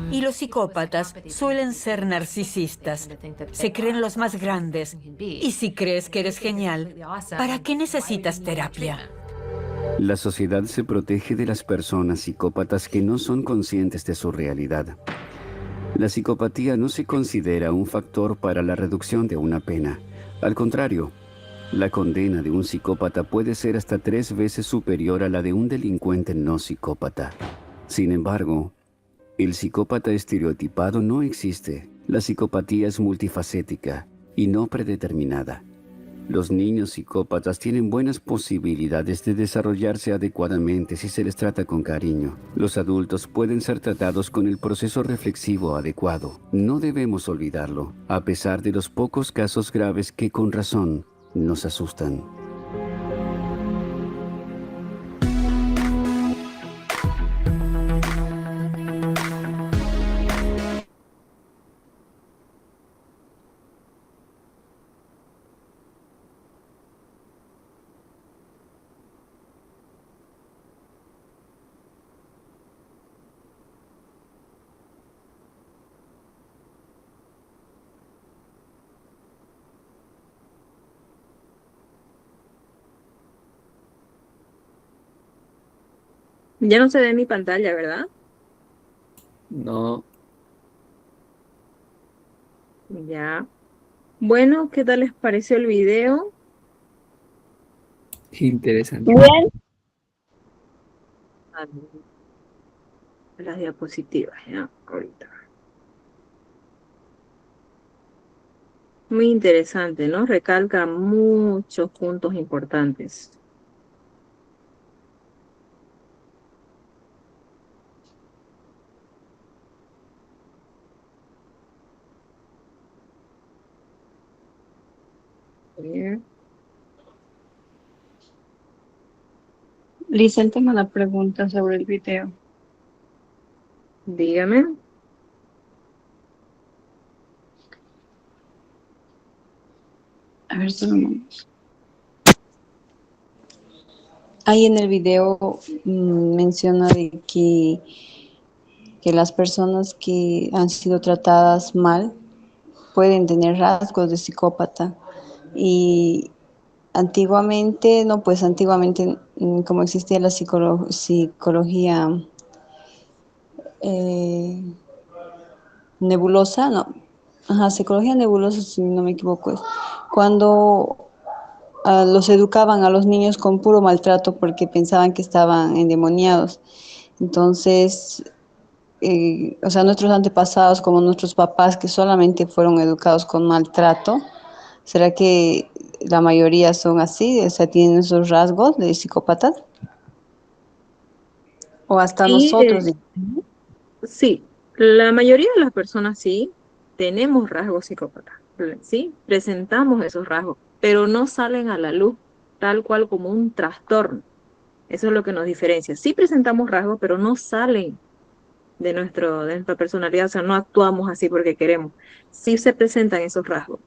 Y los psicópatas suelen ser narcisistas. Se creen los más grandes. Y si crees que eres genial, ¿para qué necesitas terapia? La sociedad se protege de las personas psicópatas que no son conscientes de su realidad. La psicopatía no se considera un factor para la reducción de una pena. Al contrario, la condena de un psicópata puede ser hasta 3 veces superior a la de un delincuente no psicópata. Sin embargo, el psicópata estereotipado no existe. La psicopatía es multifacética y no predeterminada. Los niños psicópatas tienen buenas posibilidades de desarrollarse adecuadamente si se les trata con cariño. Los adultos pueden ser tratados con el proceso reflexivo adecuado. No debemos olvidarlo, a pesar de los pocos casos graves que con razón nos asustan. Ya no se ve mi pantalla, ¿verdad? No, Ya. Bueno, ¿qué tal les pareció el video? interesante. Bien, A las diapositivas, ya, ahorita. Muy interesante, ¿no? Recalca muchos puntos importantes. Bien. Lisa, tengo una pregunta sobre el video. Dígame. A ver, solo un momento. Ahí en el video menciona de que las personas que han sido tratadas mal pueden tener rasgos de psicópata. Y antiguamente, no, pues antiguamente, como existía la psicología eh, nebulosa, no, ajá, psicología nebulosa, si no me equivoco, es cuando los educaban a los niños con puro maltrato porque pensaban que estaban endemoniados. Entonces, o sea, nuestros antepasados, como nuestros papás, que solamente fueron educados con maltrato, ¿será que la mayoría son así? O sea, tienen esos rasgos de psicópatas. O hasta Sí, nosotros. sí, la mayoría de las personas sí tenemos rasgos psicópatas, sí, presentamos esos rasgos, pero no salen a la luz tal cual como un trastorno. Eso es lo que nos diferencia. Sí presentamos rasgos, pero no salen de nuestra personalidad, o sea, no actuamos así porque queremos. Sí se presentan esos rasgos,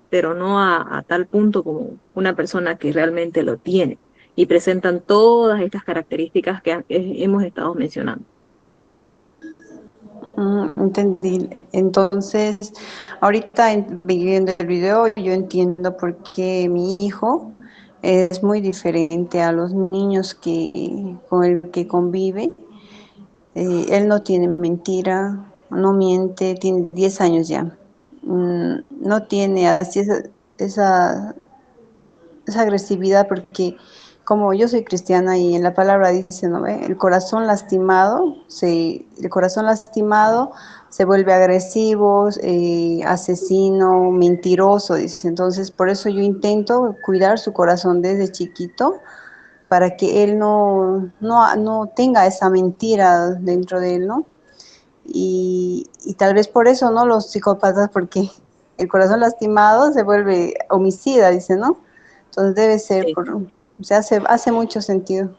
pero no a tal punto como una persona que realmente lo tiene y presentan todas estas características que hemos estado mencionando. Entendí. Entonces, ahorita viendo el video, yo entiendo por qué mi hijo es muy diferente a los niños con el que convive. Él no tiene mentira, no miente, tiene 10 años ya. No tiene así esa, esa agresividad porque como yo soy cristiana y en la palabra dice, ¿no ve? El corazón lastimado se vuelve agresivo, asesino, mentiroso, dice. Entonces, por eso yo intento cuidar su corazón desde chiquito para que él no tenga esa mentira dentro de él, ¿no? Y tal vez por eso, ¿no? Los psicópatas, porque el corazón lastimado se vuelve homicida, dice, ¿no? Entonces debe ser Sí. o sea, hace mucho sentido.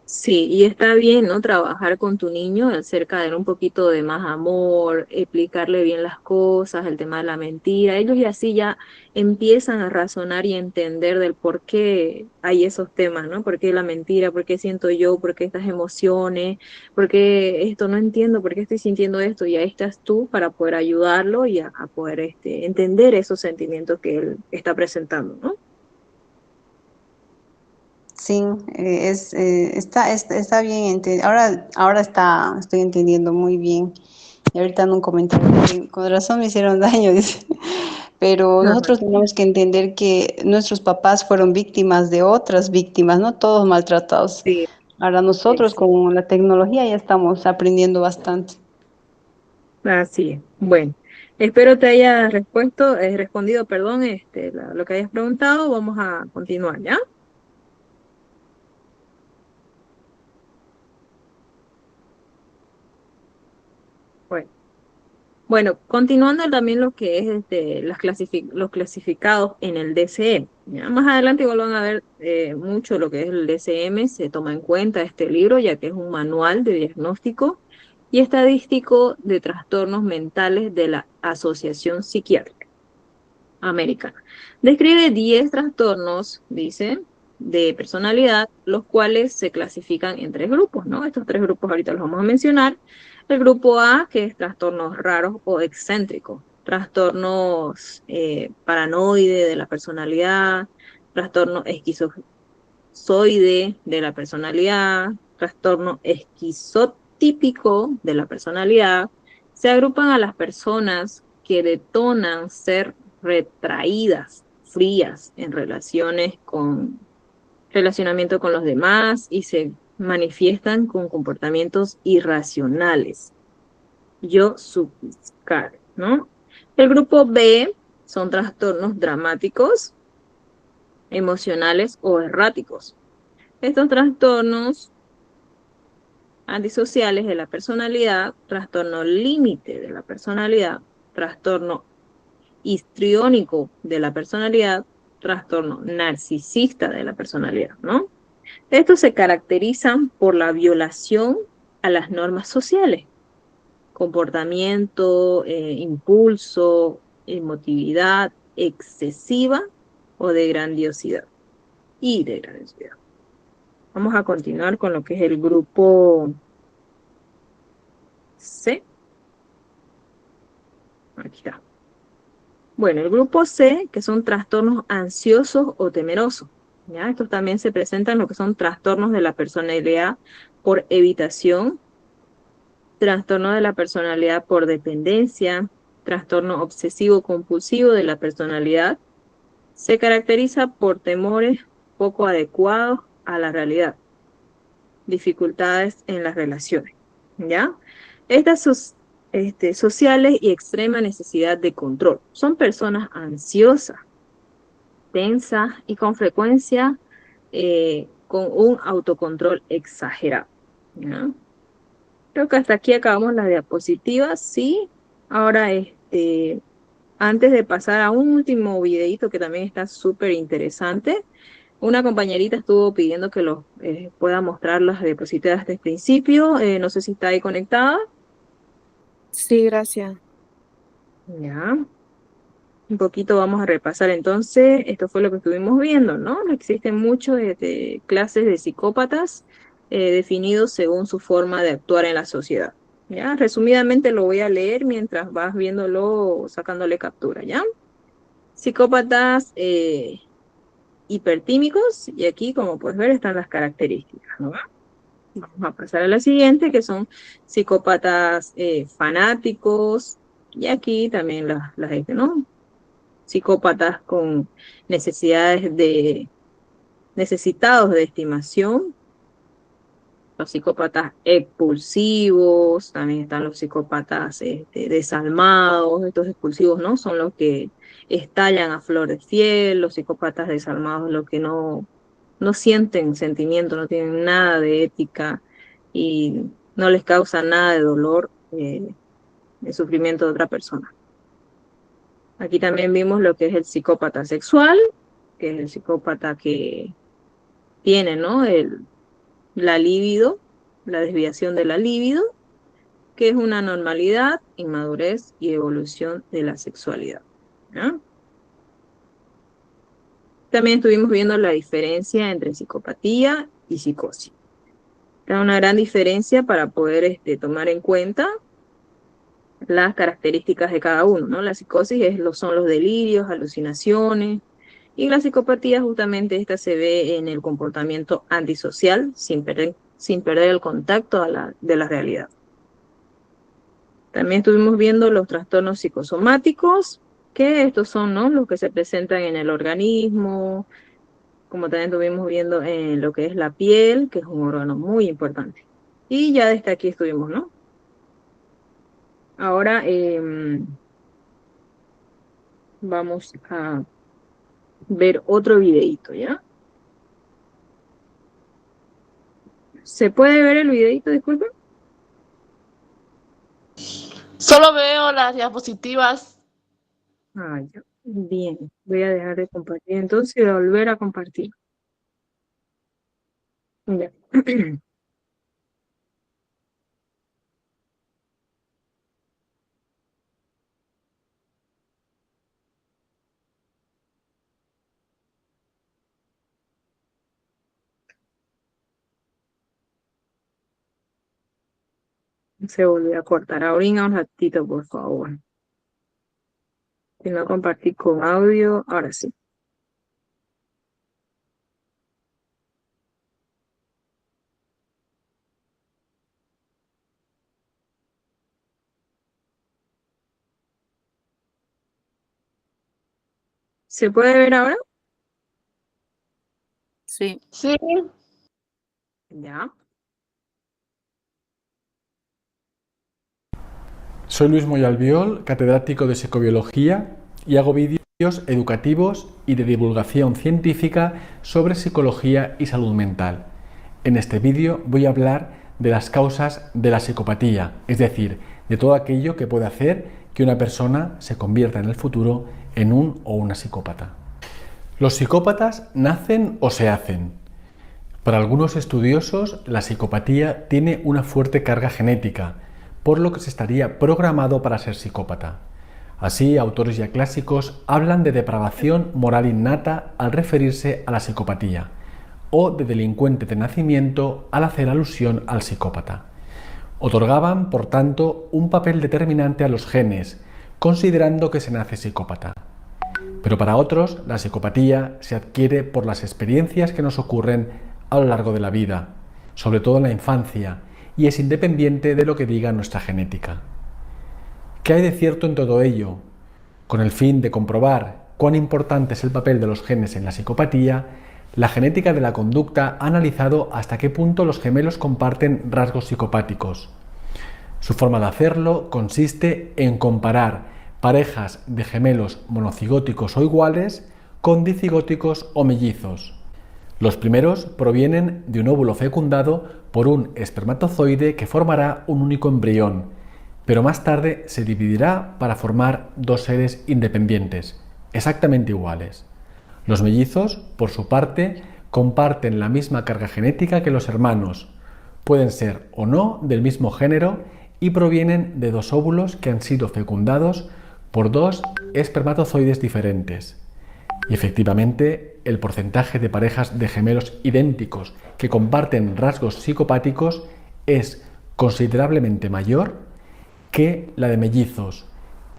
Sí, y está bien, ¿no? Trabajar con tu niño acerca de un poquito de más amor, explicarle bien las cosas, el tema de la mentira. Ellos y así ya empiezan a razonar y entender del por qué hay esos temas, ¿no? ¿Por qué la mentira? ¿Por qué siento yo? ¿Por qué estas emociones? ¿Por qué esto no entiendo? ¿Por qué estoy sintiendo esto? Y ahí estás tú para poder ayudarlo y a poder entender esos sentimientos que él está presentando, ¿no? Sí, está bien. Ahora estoy entendiendo muy bien. Y ahorita en un comentario, con razón me hicieron daño, dice. Pero Ajá. nosotros tenemos que entender que nuestros papás fueron víctimas de otras víctimas, no todos maltratados. Sí, Ahora nosotros exacto. con la tecnología ya estamos aprendiendo bastante. Así es. Bueno, espero te haya respondido, perdón, lo que hayas preguntado. Vamos a continuar, ¿ya? Bueno, bueno, continuando también lo que es los clasificados en el DCM. ¿Ya? Más adelante igual van a ver mucho lo que es el DCM, se toma en cuenta este libro, ya que es un manual de diagnóstico y estadístico de trastornos mentales de la Asociación Psiquiátrica Americana. Describe 10 trastornos, dice, de personalidad, los cuales se clasifican en 3 grupos, ¿no? Estos 3 grupos ahorita los vamos a mencionar. El grupo A, que es trastornos raros o excéntricos, trastornos paranoide de la personalidad, trastorno esquizoide de la personalidad, trastorno esquizotípico de la personalidad, se agrupan a las personas que detonan ser retraídas, frías en relacionamiento con los demás y se manifiestan con comportamientos irracionales. Yo suplicar, ¿no? El grupo B son trastornos dramáticos, emocionales o erráticos. Estos trastornos antisociales de la personalidad, trastorno límite de la personalidad, trastorno histriónico de la personalidad, trastorno narcisista de la personalidad, ¿no? Estos se caracterizan por la violación a las normas sociales, comportamiento, impulso, emotividad excesiva o de grandiosidad y de grandiosidad. Vamos a continuar con lo que es el grupo C. Aquí está. Bueno, el grupo C, que son trastornos ansiosos o temerosos. ¿Ya? Estos también se presentan lo que son trastornos de la personalidad por evitación, trastorno de la personalidad por dependencia, trastorno obsesivo-compulsivo de la personalidad. Se caracteriza por temores poco adecuados a la realidad, dificultades en las relaciones, ¿ya? Estas sociales y extrema necesidad de control. Son personas ansiosas, tensas y con frecuencia con un autocontrol exagerado, ¿ya? Creo que hasta aquí acabamos las diapositivas, sí. Ahora, antes de pasar a un último videito que también está súper interesante, una compañerita estuvo pidiendo que pueda mostrar las diapositivas desde el principio. No sé si está ahí conectada. Sí, gracias. Ya. Un poquito vamos a repasar entonces. Esto fue lo que estuvimos viendo, ¿no? Existen muchos clases de psicópatas definidos según su forma de actuar en la sociedad. ¿Ya? Resumidamente lo voy a leer mientras vas viéndolo, sacándole captura, ¿ya? Psicópatas hipertímicos, y aquí, como puedes ver, están las características, ¿no? Vamos a pasar a la siguiente, que son psicópatas fanáticos, y aquí también ¿no? Psicópatas con necesitados de estimación, los psicópatas expulsivos, también están los psicópatas desalmados. Estos expulsivos, ¿no? Son los que estallan a flor de piel. Los psicópatas desalmados, los que no sienten sentimiento, no tienen nada de ética y no les causa nada de dolor el sufrimiento de otra persona. Aquí también vimos lo que es el psicópata sexual, que es el psicópata que tiene, ¿no? La libido, la desviación de la libido, que es una normalidad, inmadurez y evolución de la sexualidad, ¿no? También estuvimos viendo la diferencia entre psicopatía y psicosis. Hay una gran diferencia para poder tomar en cuenta las características de cada uno, ¿no? La psicosis son los delirios, alucinaciones, y la psicopatía justamente esta se ve en el comportamiento antisocial sin perder el contacto de la realidad. También estuvimos viendo los trastornos psicosomáticos, que estos son, ¿no?, los que se presentan en el organismo, como también estuvimos viendo en lo que es la piel, que es un órgano muy importante. Y ya desde aquí estuvimos, ¿no? Ahora vamos a ver otro videito, ¿ya? ¿Se puede ver el videito, disculpen? Solo veo las diapositivas. Ah, ya. Bien, voy a dejar de compartir entonces y voy a volver a compartir. Ya. Se volvió a cortar. Ahorita un ratito, por favor. Si no compartí con audio, ahora sí. ¿Se puede ver ahora? Sí. Sí. Ya. Soy Luis Moyalbiol, catedrático de psicobiología, y hago vídeos educativos y de divulgación científica sobre psicología y salud mental. En este vídeo voy a hablar de las causas de la psicopatía, es decir, de todo aquello que puede hacer que una persona se convierta en el futuro en un o una psicópata. ¿Los psicópatas nacen o se hacen? Para algunos estudiosos, la psicopatía tiene una fuerte carga genética, por lo que se estaría programado para ser psicópata. Así, autores ya clásicos hablan de depravación moral innata al referirse a la psicopatía, o de delincuente de nacimiento al hacer alusión al psicópata. Otorgaban, por tanto, un papel determinante a los genes, considerando que se nace psicópata. Pero para otros, la psicopatía se adquiere por las experiencias que nos ocurren a lo largo de la vida, sobre todo en la infancia, y es independiente de lo que diga nuestra genética. ¿Qué hay de cierto en todo ello? Con el fin de comprobar cuán importante es el papel de los genes en la psicopatía, la genética de la conducta ha analizado hasta qué punto los gemelos comparten rasgos psicopáticos. Su forma de hacerlo consiste en comparar parejas de gemelos monocigóticos o iguales con dicigóticos o mellizos. Los primeros provienen de un óvulo fecundado por un espermatozoide que formará un único embrión, pero más tarde se dividirá para formar dos seres independientes, exactamente iguales. Los mellizos, por su parte, comparten la misma carga genética que los hermanos, pueden ser o no del mismo género y provienen de dos óvulos que han sido fecundados por dos espermatozoides diferentes. Y efectivamente, el porcentaje de parejas de gemelos idénticos que comparten rasgos psicopáticos es considerablemente mayor que la de mellizos,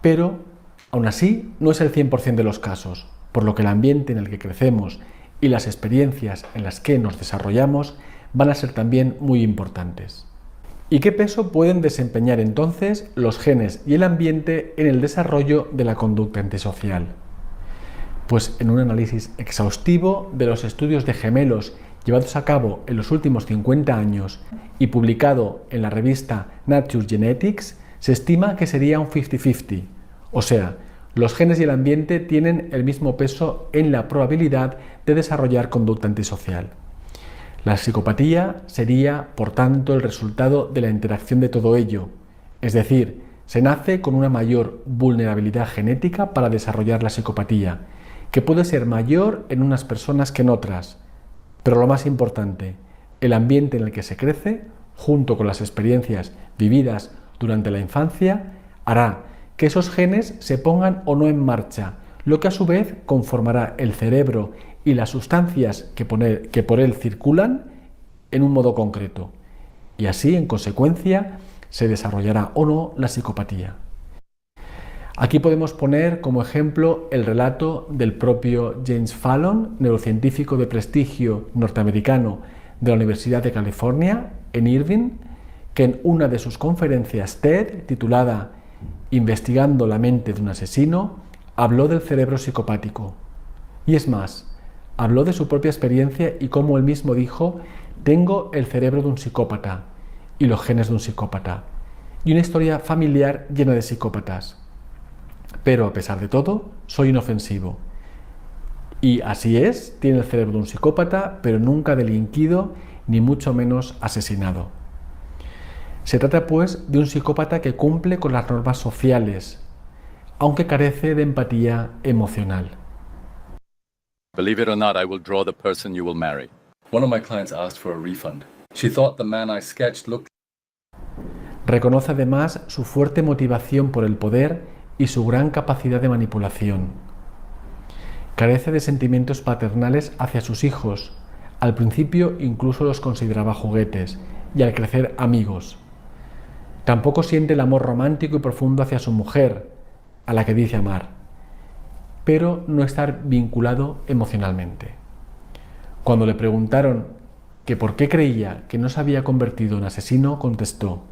pero aún así no es el 100% de los casos, por lo que el ambiente en el que crecemos y las experiencias en las que nos desarrollamos van a ser también muy importantes. ¿Y qué peso pueden desempeñar entonces los genes y el ambiente en el desarrollo de la conducta antisocial? Pues en un análisis exhaustivo de los estudios de gemelos llevados a cabo en los últimos 50 años y publicado en la revista Nature Genetics, se estima que sería un 50-50, o sea, los genes y el ambiente tienen el mismo peso en la probabilidad de desarrollar conducta antisocial. La psicopatía sería, por tanto, el resultado de la interacción de todo ello, es decir, se nace con una mayor vulnerabilidad genética para desarrollar la psicopatía, que puede ser mayor en unas personas que en otras. Pero lo más importante, el ambiente en el que se crece, junto con las experiencias vividas durante la infancia, hará que esos genes se pongan o no en marcha, lo que a su vez conformará el cerebro y las sustancias que por él circulan en un modo concreto. Y así, en consecuencia, se desarrollará o no la psicopatía. Aquí podemos poner como ejemplo el relato del propio James Fallon, neurocientífico de prestigio norteamericano de la Universidad de California en Irvine, que en una de sus conferencias TED, titulada Investigando la mente de un asesino, habló del cerebro psicopático. Y es más, habló de su propia experiencia y cómo él mismo dijo: tengo el cerebro de un psicópata y los genes de un psicópata, y una historia familiar llena de psicópatas. Pero a pesar de todo, soy inofensivo. Y así es, tiene el cerebro de un psicópata, pero nunca delinquido, ni mucho menos asesinado. Se trata, pues, de un psicópata que cumple con las normas sociales, aunque carece de empatía emocional. Believe it or not, I will draw the person you will marry. One of my clients asked for a refund. She thought the man I sketched looked. Reconoce además su fuerte motivación por el poder y su gran capacidad de manipulación. Carece de sentimientos paternales hacia sus hijos. Al principio incluso los consideraba juguetes y al crecer amigos. Tampoco siente el amor romántico y profundo hacia su mujer, a la que dice amar, pero no estar vinculado emocionalmente. Cuando le preguntaron que por qué creía que no se había convertido en asesino, contestó: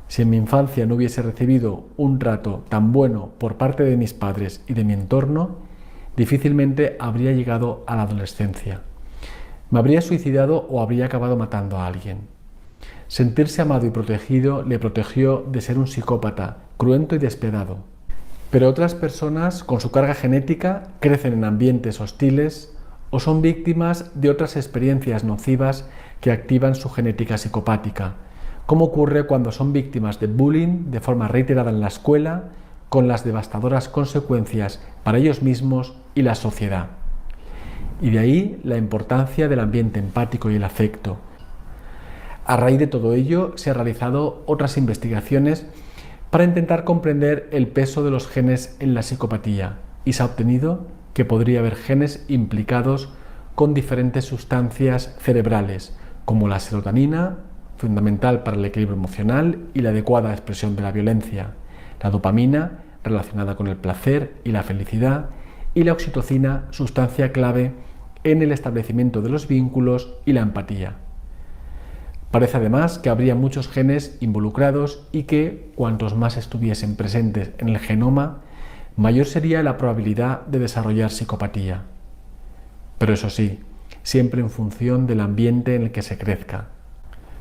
si en mi infancia no hubiese recibido un trato tan bueno por parte de mis padres y de mi entorno, difícilmente habría llegado a la adolescencia. Me habría suicidado o habría acabado matando a alguien. Sentirse amado y protegido le protegió de ser un psicópata, cruento y despiadado. Pero otras personas con su carga genética crecen en ambientes hostiles o son víctimas de otras experiencias nocivas que activan su genética psicopática, como ocurre cuando son víctimas de bullying de forma reiterada en la escuela, con las devastadoras consecuencias para ellos mismos y la sociedad. Y de ahí la importancia del ambiente empático y el afecto. A raíz de todo ello se han realizado otras investigaciones para intentar comprender el peso de los genes en la psicopatía y se ha obtenido que podría haber genes implicados con diferentes sustancias cerebrales, como la serotonina, fundamental para el equilibrio emocional y la adecuada expresión de la violencia, la dopamina, relacionada con el placer y la felicidad, y la oxitocina, sustancia clave en el establecimiento de los vínculos y la empatía. Parece además que habría muchos genes involucrados y que, cuantos más estuviesen presentes en el genoma, mayor sería la probabilidad de desarrollar psicopatía. Pero eso sí, siempre en función del ambiente en el que se crezca.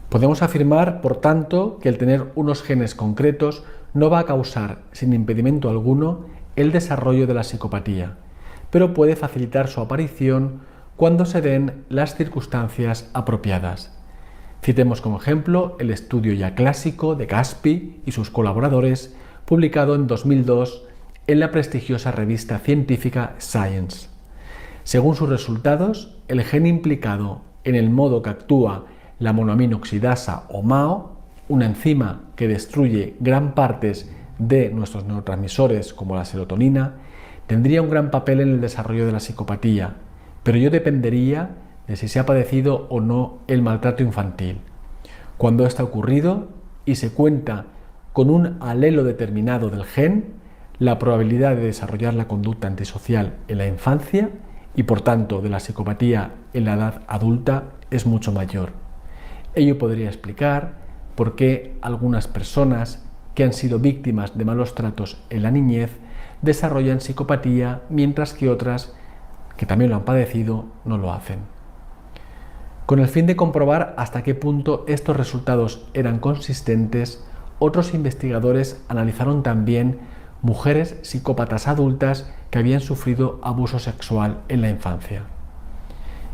Podemos afirmar, por tanto, que el tener unos genes concretos no va a causar, sin impedimento alguno, el desarrollo de la psicopatía, pero puede facilitar su aparición cuando se den las circunstancias apropiadas. Citemos como ejemplo el estudio ya clásico de Caspi y sus colaboradores, publicado en 2002 en la prestigiosa revista científica Science. Según sus resultados, el gen implicado en el modo que actúa la monoamino oxidasa o MAO, una enzima que destruye gran partes de nuestros neurotransmisores como la serotonina, tendría un gran papel en el desarrollo de la psicopatía, pero ello dependería de si se ha padecido o no el maltrato infantil. Cuando esto ha ocurrido y se cuenta con un alelo determinado del gen, la probabilidad de desarrollar la conducta antisocial en la infancia y por tanto de la psicopatía en la edad adulta es mucho mayor. Ello podría explicar por qué algunas personas que han sido víctimas de malos tratos en la niñez desarrollan psicopatía, mientras que otras, que también lo han padecido, no lo hacen. Con el fin de comprobar hasta qué punto estos resultados eran consistentes, otros investigadores analizaron también mujeres psicópatas adultas que habían sufrido abuso sexual en la infancia.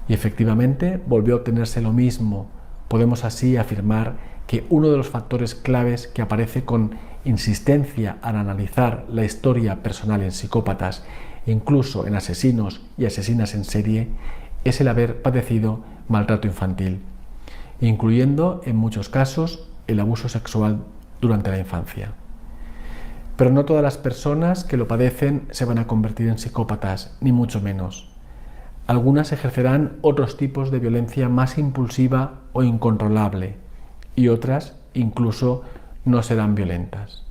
Y efectivamente volvió a obtenerse lo mismo. Podemos así afirmar que uno de los factores claves que aparece con insistencia al analizar la historia personal en psicópatas, incluso en asesinos y asesinas en serie, es el haber padecido maltrato infantil, incluyendo en muchos casos el abuso sexual durante la infancia. Pero no todas las personas que lo padecen se van a convertir en psicópatas, ni mucho menos. Algunas ejercerán otros tipos de violencia más impulsiva o incontrolable, y otras incluso no serán violentas.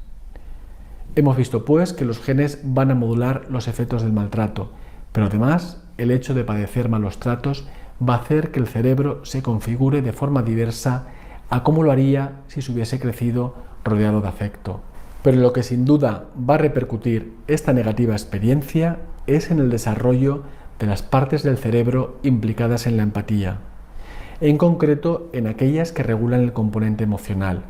Hemos visto pues que los genes van a modular los efectos del maltrato, pero además el hecho de padecer malos tratos va a hacer que el cerebro se configure de forma diversa a cómo lo haría si se hubiese crecido rodeado de afecto. Pero lo que sin duda va a repercutir esta negativa experiencia es en el desarrollo de las partes del cerebro implicadas en la empatía, en concreto en aquellas que regulan el componente emocional,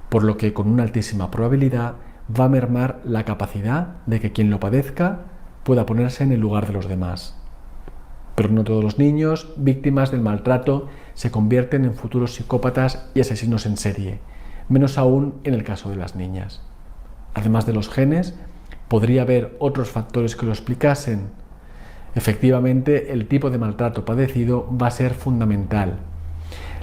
por lo que con una altísima probabilidad va a mermar la capacidad de que quien lo padezca pueda ponerse en el lugar de los demás. Pero no todos los niños víctimas del maltrato se convierten en futuros psicópatas y asesinos en serie, menos aún en el caso de las niñas. Además de los genes, podría haber otros factores que lo explicasen. Efectivamente, el tipo de maltrato padecido va a ser fundamental.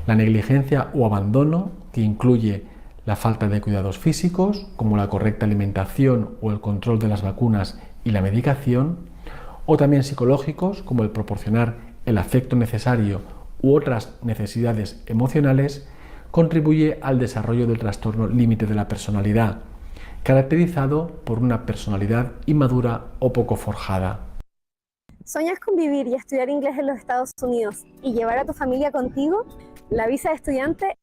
La negligencia o abandono, que incluye la falta de cuidados físicos, como la correcta alimentación o el control de las vacunas y la medicación, o también psicológicos, como el proporcionar el afecto necesario u otras necesidades emocionales, contribuye al desarrollo del trastorno límite de la personalidad, caracterizado por una personalidad inmadura o poco forjada. ¿Sueñas con vivir y estudiar inglés en los Estados Unidos y llevar a tu familia contigo? La visa de estudiante.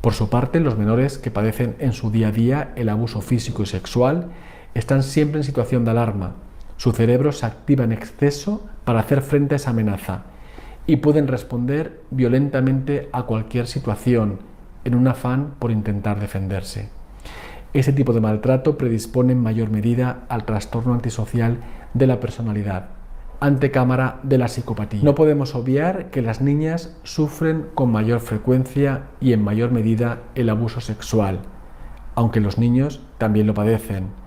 Por su parte, los menores que padecen en su día a día el abuso físico y sexual están siempre en situación de alarma. Su cerebro se activa en exceso para hacer frente a esa amenaza y pueden responder violentamente a cualquier situación en un afán por intentar defenderse. Ese tipo de maltrato predispone en mayor medida al trastorno antisocial de la personalidad, antecámara de la psicopatía. No podemos obviar que las niñas sufren con mayor frecuencia y en mayor medida el abuso sexual, aunque los niños también lo padecen.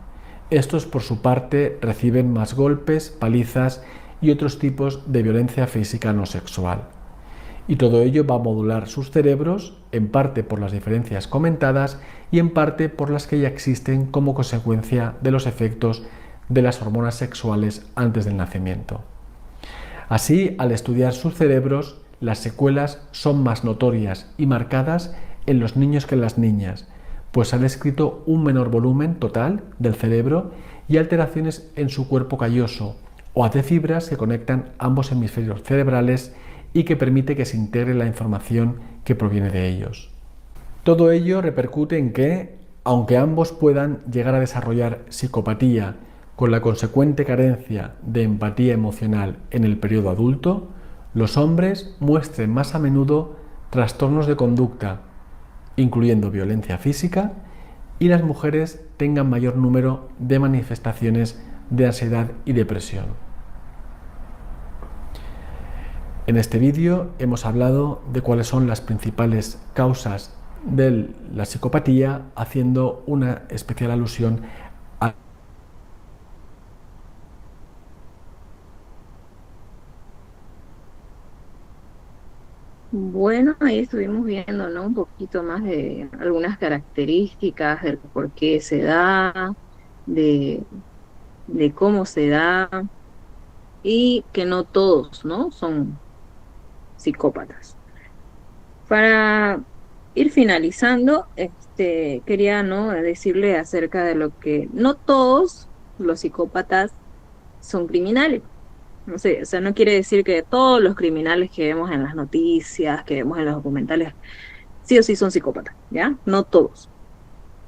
Estos, por su parte, reciben más golpes, palizas y otros tipos de violencia física no sexual. Y todo ello va a modular sus cerebros, en parte por las diferencias comentadas y en parte por las que ya existen como consecuencia de los efectos de las hormonas sexuales antes del nacimiento. Así, al estudiar sus cerebros, las secuelas son más notorias y marcadas en los niños que en las niñas, pues han descrito un menor volumen total del cerebro y alteraciones en su cuerpo calloso o haz de fibras que conectan ambos hemisferios cerebrales y que permite que se integre la información que proviene de ellos. Todo ello repercute en que, aunque ambos puedan llegar a desarrollar psicopatía con la consecuente carencia de empatía emocional en el periodo adulto, los hombres muestren más a menudo trastornos de conducta, incluyendo violencia física, y las mujeres tengan mayor número de manifestaciones de ansiedad y depresión. En este vídeo hemos hablado de cuáles son las principales causas de la psicopatía, haciendo una especial alusión a Bueno, ahí estuvimos viendo, ¿no? Un poquito más de algunas características, del por qué se da, de, de cómo se da, y que no todos, ¿no? Son psicópatas. Para ir finalizando, quería, ¿no? decirle acerca de lo que no todos los psicópatas son criminales. No sé, o sea, no quiere decir que todos los criminales que vemos en las noticias, que vemos en los documentales, sí o sí son psicópatas, ¿ya? No todos.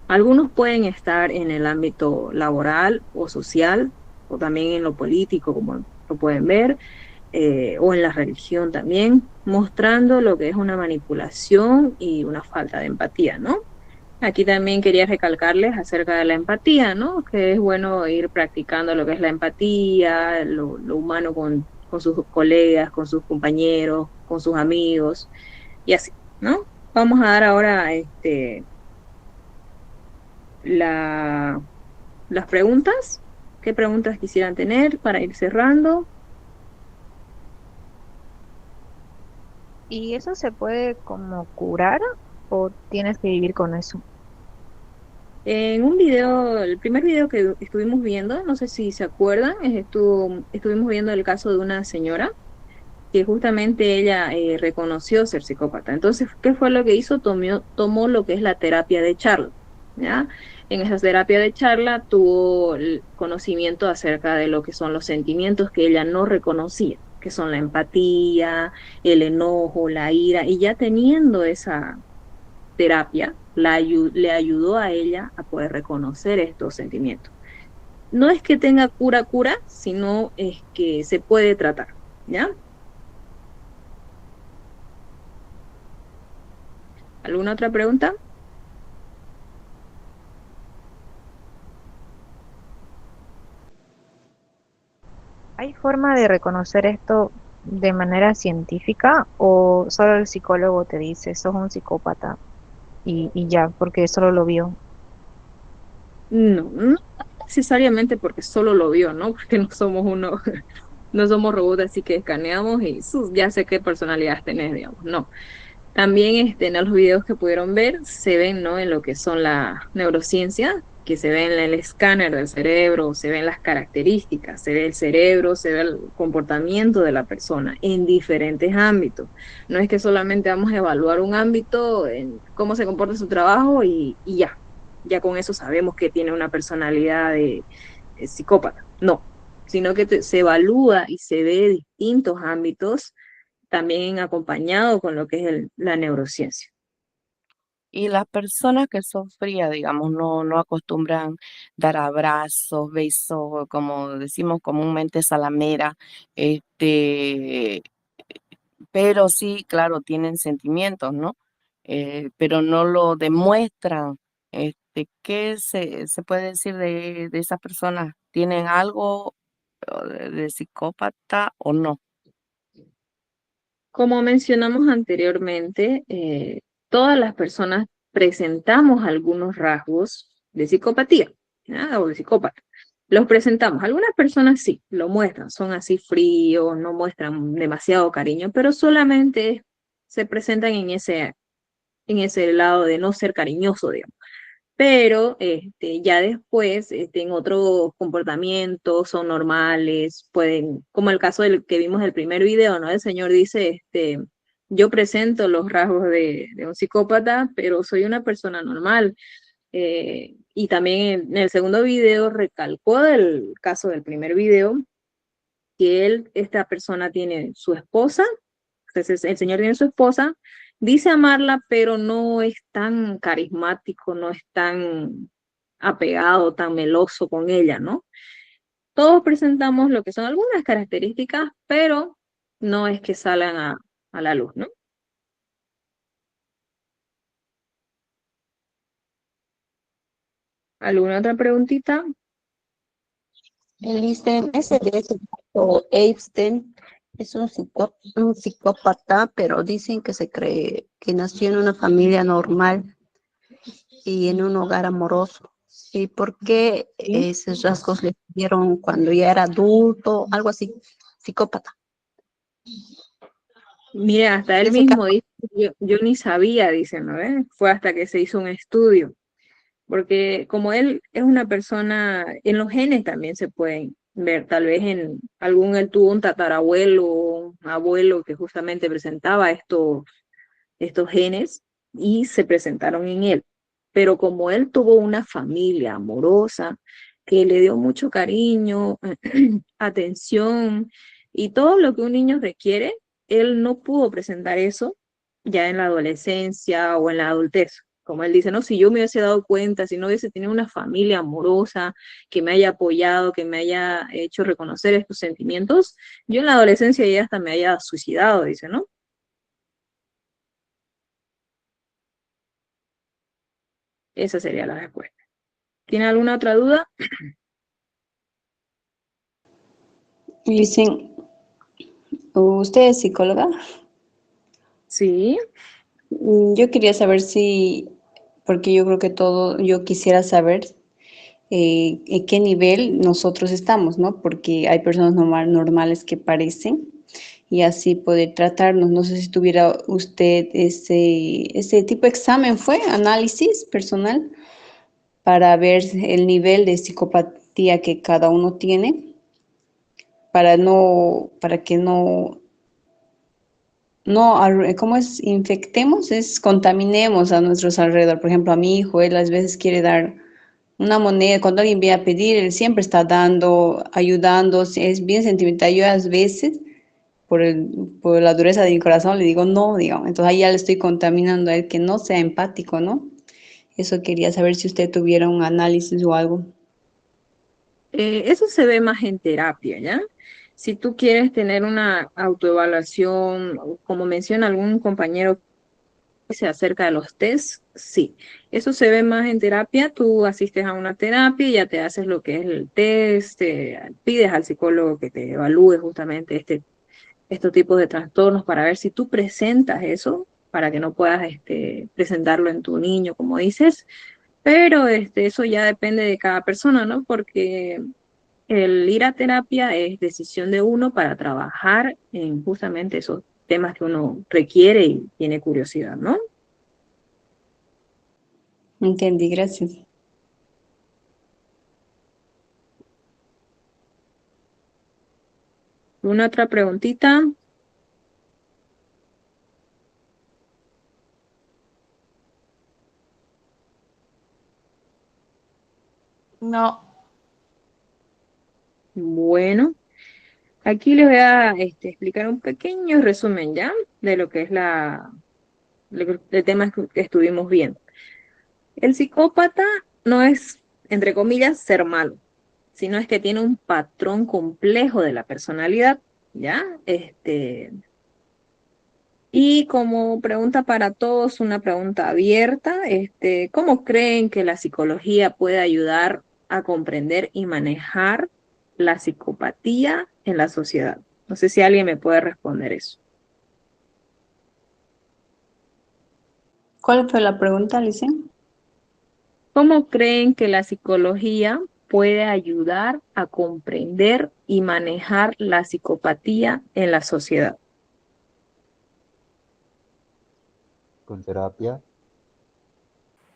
Algunos pueden estar en el ámbito laboral o social, o también en lo político, como lo pueden ver, o en la religión también, mostrando lo que es una manipulación y una falta de empatía, ¿no? Aquí también quería recalcarles acerca de la empatía, ¿no? Que es bueno ir practicando lo que es la empatía, lo humano con sus colegas, con sus compañeros, con sus amigos, y así, ¿no? Vamos a dar ahora las preguntas. ¿Qué preguntas quisieran tener para ir cerrando? ¿Y eso se puede como curar o tienes que vivir con eso? En un video, el primer video que estuvimos viendo, no sé si se acuerdan, estuvimos viendo el caso de una señora que justamente ella reconoció ser psicópata. Entonces, ¿qué fue lo que hizo? Tomó lo que es la terapia de charla, ¿ya? En esa terapia de charla tuvo el conocimiento acerca de lo que son los sentimientos que ella no reconocía, que son la empatía, el enojo, la ira, y ya teniendo esa terapia, le ayudó a ella a poder reconocer estos sentimientos. No es que tenga cura, sino es que se puede tratar, ¿ya? ¿Alguna otra pregunta? ¿Hay forma de reconocer esto de manera científica o solo el psicólogo te dice, sos un psicópata y ya, porque solo lo vio? No necesariamente porque solo lo vio, ¿no? Porque no somos no somos robots, así que escaneamos y ya sé qué personalidades tenés, digamos, no. También en los videos que pudieron ver, se ven, ¿no? En lo que son la neurociencia, que se ve en el escáner del cerebro, se ven las características, se ve el cerebro, se ve el comportamiento de la persona en diferentes ámbitos. No es que solamente vamos a evaluar un ámbito, en cómo se comporta su trabajo y ya con eso sabemos que tiene una personalidad de psicópata. No, sino que se evalúa y se ve distintos ámbitos, también acompañado con lo que es la neurociencia. Y las personas que son frías, digamos, no acostumbran dar abrazos, besos, como decimos comúnmente, salamera, este, pero sí, claro, tienen sentimientos, ¿no? Pero no lo demuestran. ¿Qué se puede decir de esas personas? ¿Tienen algo de psicópata o no? Como mencionamos anteriormente, todas las personas presentamos algunos rasgos de psicopatía, ¿ya? O de psicópata. Los presentamos. Algunas personas sí, lo muestran, son así fríos, no muestran demasiado cariño, pero solamente se presentan en ese lado de no ser cariñoso, digamos. Pero ya después, en otros comportamientos son normales, pueden, como el caso del que vimos en el primer video, ¿no? El señor dice, yo presento los rasgos de un psicópata, pero soy una persona normal. Y también en el segundo video recalcó del caso del primer video, que esta persona tiene su esposa, entonces el señor tiene su esposa, dice amarla, pero no es tan carismático, no es tan apegado, tan meloso con ella, ¿no? Todos presentamos lo que son algunas características, pero no es que salgan a la luz, ¿no? ¿Alguna otra preguntita? Él dice, ese de ese tipo, Epstein es un psicópata, pero dicen que se cree que nació en una familia normal y en un hogar amoroso. ¿Y por qué esos rasgos le dieron cuando ya era adulto? Algo así, psicópata. Mira, hasta él Ese mismo dice, yo ni sabía, dice, ¿no? Fue hasta que se hizo un estudio. Porque como él es una persona, en los genes también se pueden ver, tal vez él tuvo un tatarabuelo, un abuelo que justamente presentaba estos genes y se presentaron en él. Pero como él tuvo una familia amorosa que le dio mucho cariño, atención y todo lo que un niño requiere, él no pudo presentar eso ya en la adolescencia o en la adultez. Como él dice, no, si yo me hubiese dado cuenta, si no hubiese tenido una familia amorosa que me haya apoyado, que me haya hecho reconocer estos sentimientos, yo en la adolescencia ya hasta me haya suicidado, dice, ¿no? Esa sería la respuesta. ¿Tiene alguna otra duda? Dicen, ¿usted es psicóloga? Sí. Yo quería saber si, porque yo creo que yo quisiera saber en qué nivel nosotros estamos, ¿no? Porque hay personas normales que parecen y así poder tratarnos. No sé si tuviera usted ese tipo de examen, ¿fue? Análisis personal para ver el nivel de psicopatía que cada uno tiene, para que ¿cómo es? Infectemos, contaminemos a nuestros alrededor. Por ejemplo, a mi hijo, él a veces quiere dar una moneda, cuando alguien viene a pedir, él siempre está dando, ayudando, es bien sentimental. Yo a veces, por la dureza de mi corazón, le digo no, digamos. Entonces ahí ya le estoy contaminando a él que no sea empático, ¿no? Eso quería saber si usted tuviera un análisis o algo. Eso se ve más en terapia, ¿ya? Si tú quieres tener una autoevaluación, o como menciona algún compañero que se acerca de los test, sí. Eso se ve más en terapia. Tú asistes a una terapia y ya te haces lo que es el test, pides al psicólogo que te evalúe justamente estos tipos de trastornos para ver si tú presentas eso, para que no puedas presentarlo en tu niño, como dices. Pero eso ya depende de cada persona, ¿no? Porque el ir a terapia es decisión de uno para trabajar en justamente esos temas que uno requiere y tiene curiosidad, ¿no? Entendí, gracias. ¿Una otra preguntita? No. Bueno, aquí les voy a explicar un pequeño resumen ya de lo que es el tema que estuvimos viendo. El psicópata no es, entre comillas, ser malo, sino es que tiene un patrón complejo de la personalidad, ¿ya? Y como pregunta para todos, una pregunta abierta, ¿cómo creen que la psicología puede ayudar a comprender y manejar la psicopatía en la sociedad? No sé si alguien me puede responder eso. ¿Cuál fue la pregunta, Licen? ¿Cómo creen que la psicología puede ayudar a comprender y manejar la psicopatía en la sociedad? Con terapia.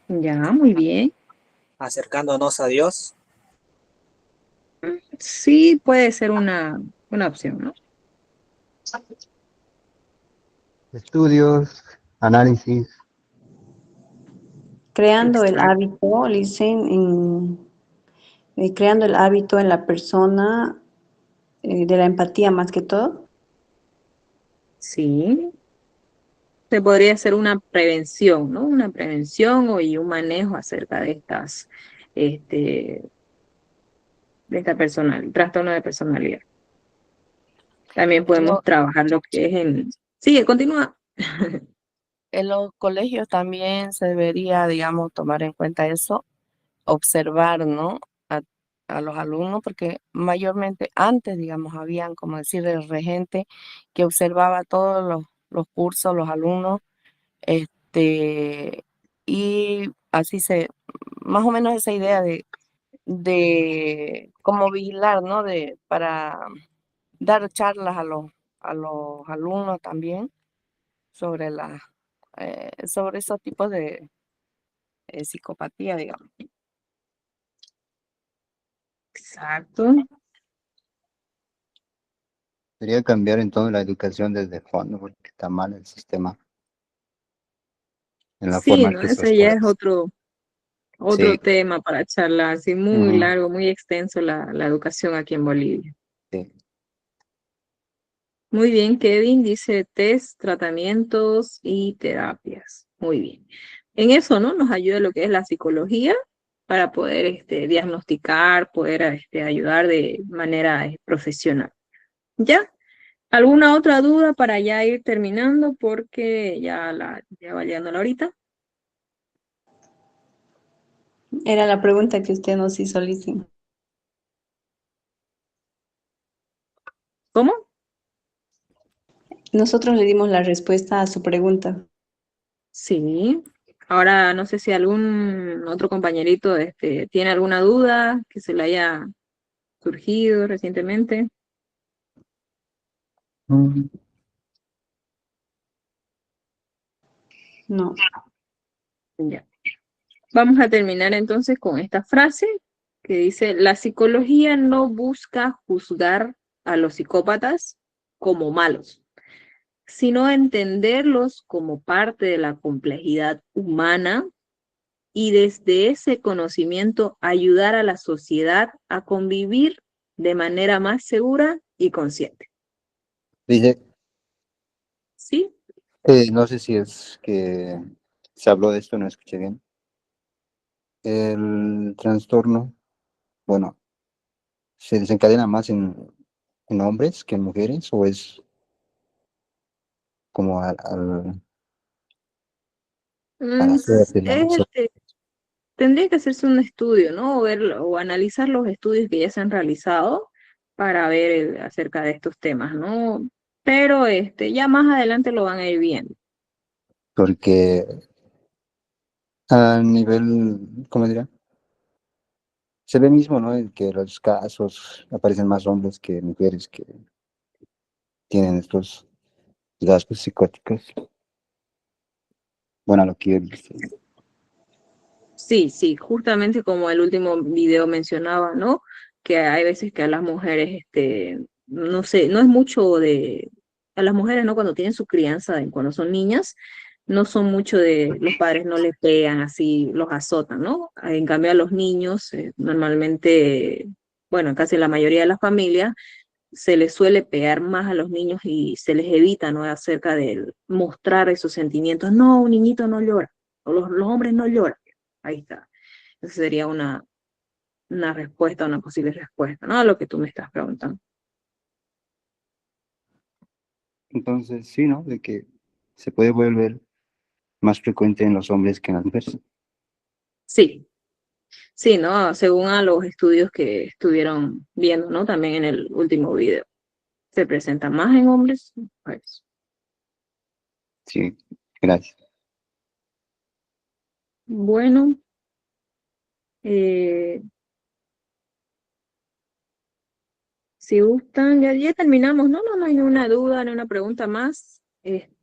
Ya, muy bien. Acercándonos a Dios. Sí, puede ser una opción, ¿no? Estudios, análisis. Creando el Exacto. hábito, Licen, creando el hábito en la persona de la empatía más que todo. Sí. Se podría hacer una prevención, ¿no? Una prevención y un manejo acerca de esta trastorno de personalidad. También podemos trabajar lo que es Sigue, continúa. En los colegios también se debería, digamos, tomar en cuenta eso, observar, ¿no? A los alumnos, porque mayormente antes, digamos, habían, como decir, el regente que observaba todos los cursos, los alumnos, y así más o menos esa idea de cómo vigilar, ¿no? Para dar charlas a los alumnos también sobre sobre esos tipos de psicopatía, digamos. Exacto. Sería cambiar entonces la educación desde fondo, porque está mal el sistema en la Sí, forma ¿no? que esas Ese ya es cosas. otro Sí. tema para charlar, así muy Ujú. largo, muy extenso la educación aquí en Bolivia. Sí. Muy bien, Kevin dice test, tratamientos y terapias. Muy bien. En eso, ¿no? Nos ayuda lo que es la psicología para poder diagnosticar, poder ayudar de manera profesional. ¿Ya? ¿Alguna otra duda para ya ir terminando? Porque ya va llegando la horita. Era la pregunta que usted nos hizo, Licen. ¿Cómo? Nosotros le dimos la respuesta a su pregunta. Sí. Ahora no sé si algún otro compañerito tiene alguna duda que se le haya surgido recientemente. No. Ya. Vamos a terminar entonces con esta frase que dice, la psicología no busca juzgar a los psicópatas como malos, sino entenderlos como parte de la complejidad humana y desde ese conocimiento ayudar a la sociedad a convivir de manera más segura y consciente. Dice, ¿Sí? no sé si es que se habló de esto, no escuché bien. El trastorno, bueno, ¿se desencadena más en hombres que en mujeres o es como a la suerte, ¿no? Tendría que hacerse un estudio, ¿no? O analizar los estudios que ya se han realizado para ver acerca de estos temas, ¿no? Pero ya más adelante lo van a ir viendo. Porque a nivel, ¿cómo dirá? Se ve mismo, ¿no? En que los casos aparecen más hombres que mujeres que tienen estos rasgos psicóticos. Bueno, lo que yo he visto. Sí, sí, justamente como el último video mencionaba, ¿no? Que hay veces que a las mujeres, no sé, no es mucho a las mujeres, ¿no? Cuando tienen su crianza, cuando son niñas, no son mucho los padres no les pegan así, los azotan, ¿no? En cambio a los niños, normalmente, bueno, en casi la mayoría de las familias, se les suele pegar más a los niños y se les evita, ¿no? Acerca de mostrar esos sentimientos. No, un niñito no llora, o los hombres no lloran. Ahí está. Esa sería una respuesta, una posible respuesta, ¿no? A lo que tú me estás preguntando. Entonces, sí, ¿no? De que se puede volver más frecuente en los hombres que en las mujeres. Sí, sí, ¿no? Según a los estudios que estuvieron viendo, ¿no? También en el último video. Se presenta más en hombres que en mujeres. Sí, gracias. Bueno, si gustan, ya terminamos, ¿no? No hay ninguna duda, ni una pregunta más.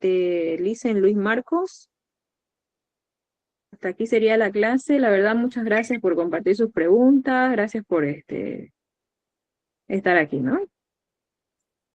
Licen Luis Marcos. Hasta aquí sería la clase. La verdad, muchas gracias por compartir sus preguntas. Gracias por estar aquí, ¿no?